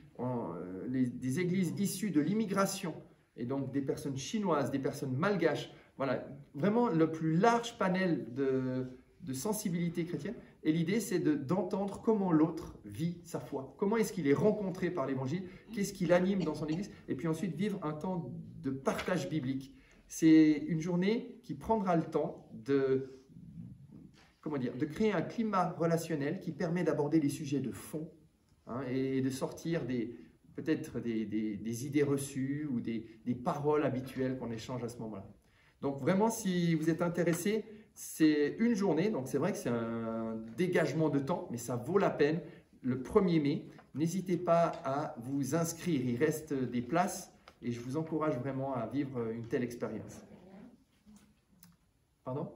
des églises issues de l'immigration, et donc des personnes chinoises, des personnes malgaches. Voilà, vraiment le plus large panel de sensibilité chrétienne. Et l'idée, c'est d'entendre comment l'autre vit sa foi. Comment est-ce qu'il est rencontré par l'Évangile? Qu'est-ce qui l'anime dans son Église? Et puis ensuite, vivre un temps de partage biblique. C'est une journée qui prendra le temps de créer un climat relationnel qui permet d'aborder les sujets de fond, et de sortir peut-être des idées reçues ou des paroles habituelles qu'on échange à ce moment-là. Donc vraiment, si vous êtes intéressé, c'est une journée, donc c'est vrai que c'est un dégagement de temps, mais ça vaut la peine. Le 1er mai, n'hésitez pas à vous inscrire, il reste des places et je vous encourage vraiment à vivre une telle expérience. Pardon?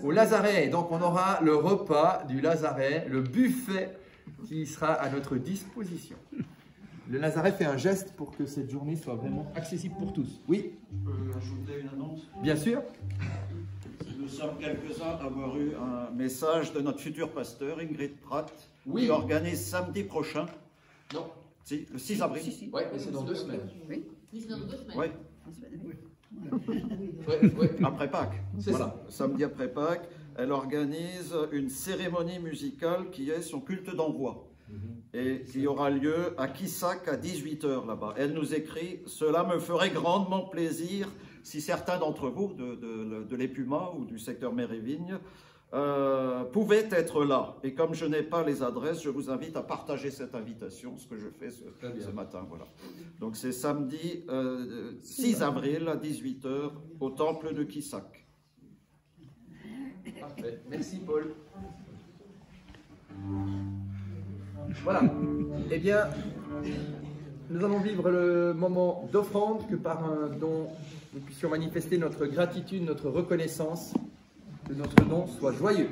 Au Lazaret, donc on aura le repas du Lazaret, le buffet qui sera à notre disposition. Le Lazaret fait un geste pour que cette journée soit vraiment accessible pour tous. Oui? Je peux ajouter une annonce? Bien sûr. Nous sommes quelques-uns à avoir eu un message de notre futur pasteur, Ingrid Pratt, Oui. qui organise samedi prochain, Non. si, le 6 avril. Oui, mais c'est dans 2 semaines. Oui, c'est dans 2 semaines. Oui, Ouais. après Pâques. C'est Voilà, samedi après Pâques, elle organise une cérémonie musicale qui est son culte d'envoi. Et qui aura lieu à Quissac à 18 h là-bas. Elle nous écrit « Cela me ferait grandement plaisir si certains d'entre vous de l'Épuma ou du secteur Mérévigne pouvaient être là. Et comme je n'ai pas les adresses, je vous invite à partager cette invitation, ce que je fais ce matin. Voilà. Donc c'est samedi 6 avril à 18 h au temple de Quissac. Parfait. Merci Paul. Voilà. Eh bien, nous allons vivre le moment d'offrande, que par un don, nous puissions manifester notre gratitude, notre reconnaissance, que notre don soit joyeux.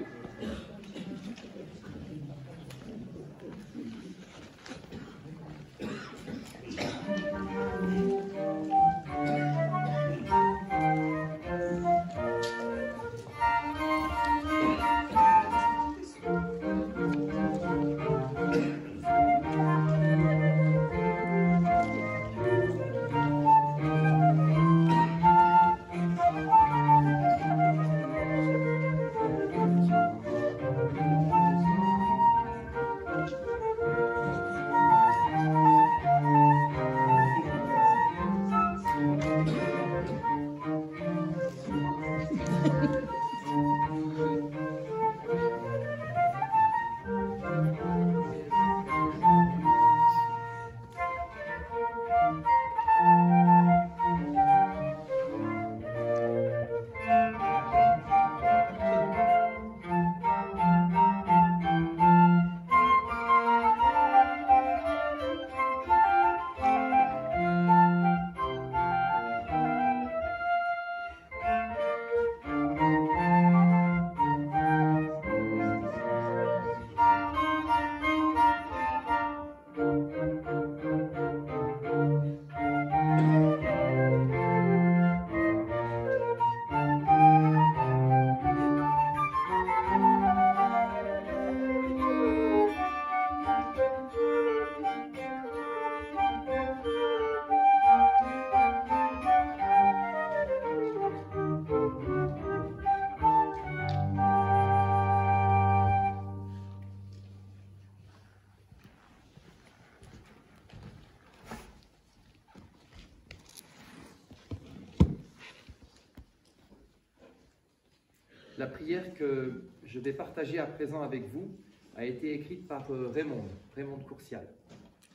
La prière que je vais partager à présent avec vous a été écrite par Raymonde Courcial,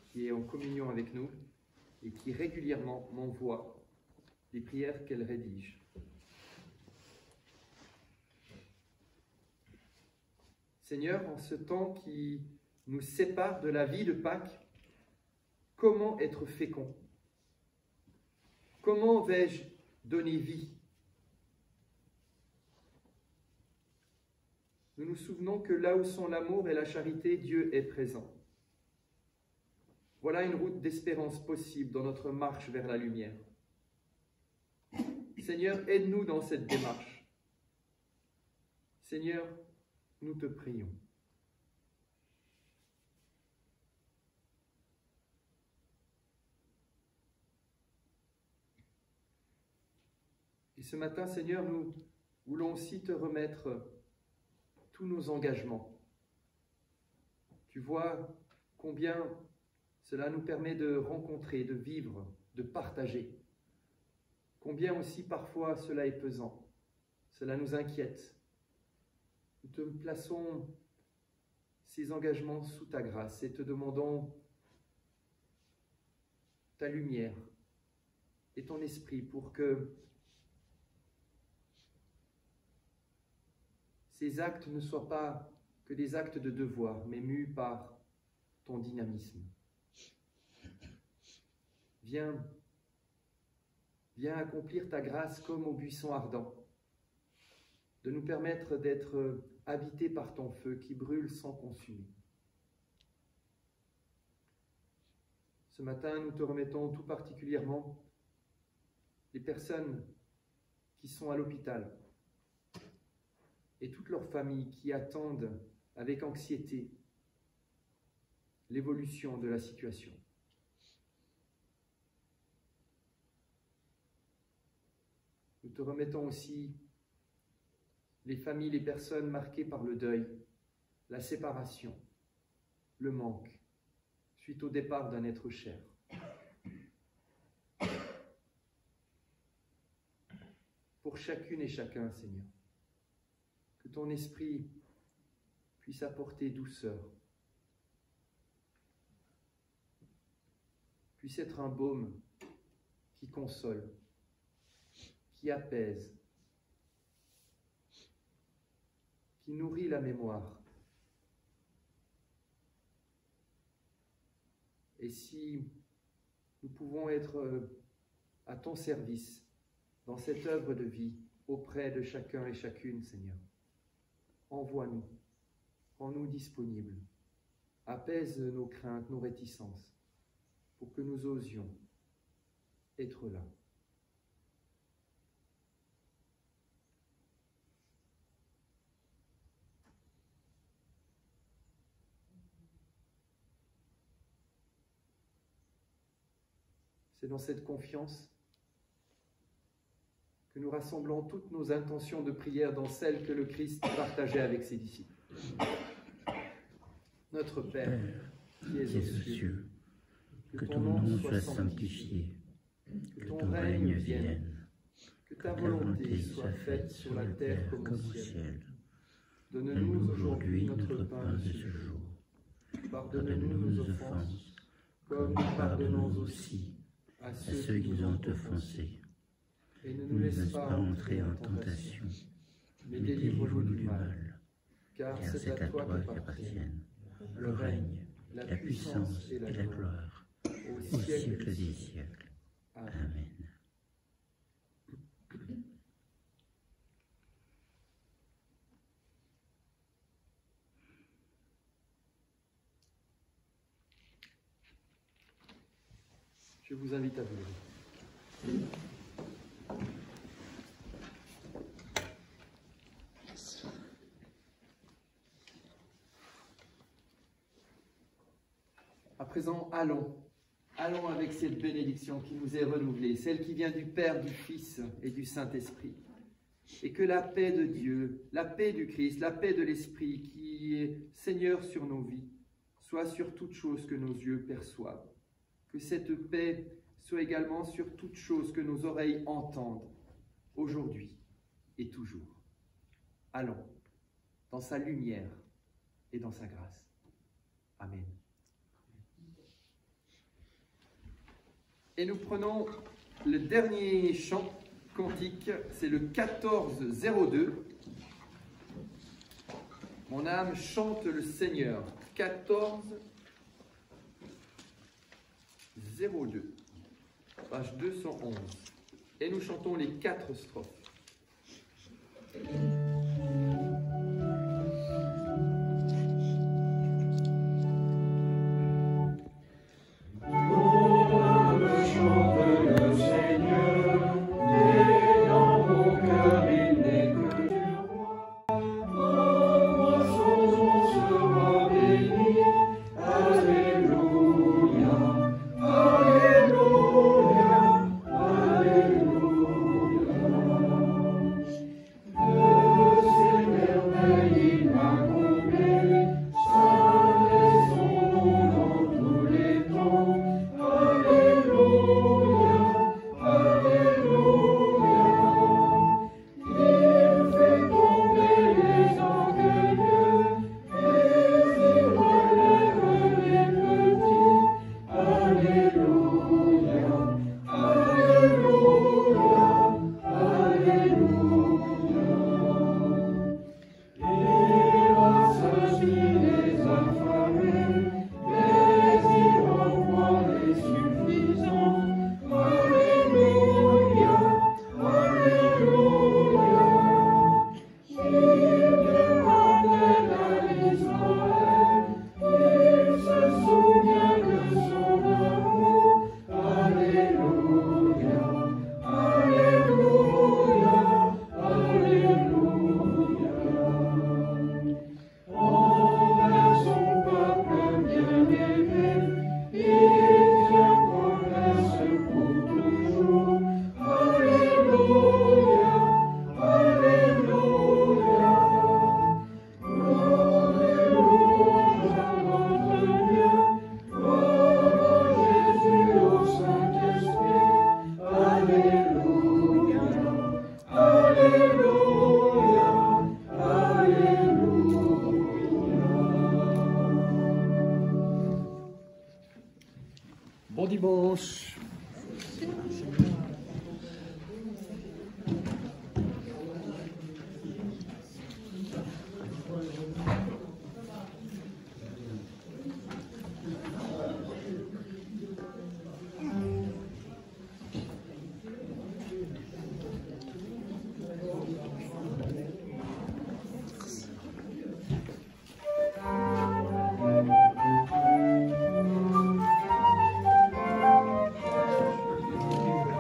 qui est en communion avec nous et qui régulièrement m'envoie des prières qu'elle rédige. Seigneur, en ce temps qui nous sépare de la vie de Pâques, comment être fécond? Comment vais-je donner vie? Nous nous souvenons que là où sont l'amour et la charité, Dieu est présent. Voilà une route d'espérance possible dans notre marche vers la lumière. Seigneur, aide-nous dans cette démarche. Seigneur, nous te prions. Et ce matin, Seigneur, nous voulons aussi te remettre tous nos engagements. Tu vois combien cela nous permet de rencontrer, de vivre, de partager. Combien aussi parfois cela est pesant, cela nous inquiète. Nous te plaçons ces engagements sous ta grâce et te demandons ta lumière et ton esprit pour que ces actes ne soient pas que des actes de devoir, mais mus par ton dynamisme. Viens accomplir ta grâce comme au buisson ardent, de nous permettre d'être habités par ton feu qui brûle sans consumer. Ce matin, nous te remettons tout particulièrement les personnes qui sont à l'hôpital et toutes leurs familles qui attendent avec anxiété l'évolution de la situation. Nous te remettons aussi les familles, les personnes marquées par le deuil, la séparation, le manque, suite au départ d'un être cher. Pour chacune et chacun, Seigneur, que ton esprit puisse apporter douceur, puisse être un baume qui console, qui apaise, qui nourrit la mémoire. Et si nous pouvons être à ton service dans cette œuvre de vie auprès de chacun et chacune, Seigneur, envoie-nous, rends-nous disponibles, apaise nos craintes, nos réticences, pour que nous osions être là. C'est dans cette confiance que nous rassemblons toutes nos intentions de prière dans celles que le Christ partageait avec ses disciples. Notre Père, qui es aux cieux, que ton nom soit sanctifié, que ton règne vienne, que ta volonté soit faite sur la terre comme au ciel. Donne-nous aujourd'hui notre pain de ce jour. Pardonne-nous nos offenses, comme nous pardonnons aussi à ceux qui nous ont offensés. Et ne nous laisse pas entrer en tentation, mais délivre-nous du mal. Car c'est à toi qu'appartiennent le règne, la puissance et la gloire, au siècle des siècles. Amen. Je vous invite à vous lever. À présent, allons avec cette bénédiction qui nous est renouvelée, celle qui vient du Père, du Fils et du Saint-Esprit. Et que la paix de Dieu, la paix du Christ, la paix de l'Esprit qui est Seigneur sur nos vies, soit sur toute chose que nos yeux perçoivent. Que cette paix soit également sur toute chose que nos oreilles entendent, aujourd'hui et toujours. Allons dans sa lumière et dans sa grâce. Amen. Et nous prenons le dernier chant cantique, c'est le 1402. Mon âme chante le Seigneur. 1402, page 211. Et nous chantons les 4 strophes. Bon dimanche.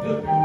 Deux.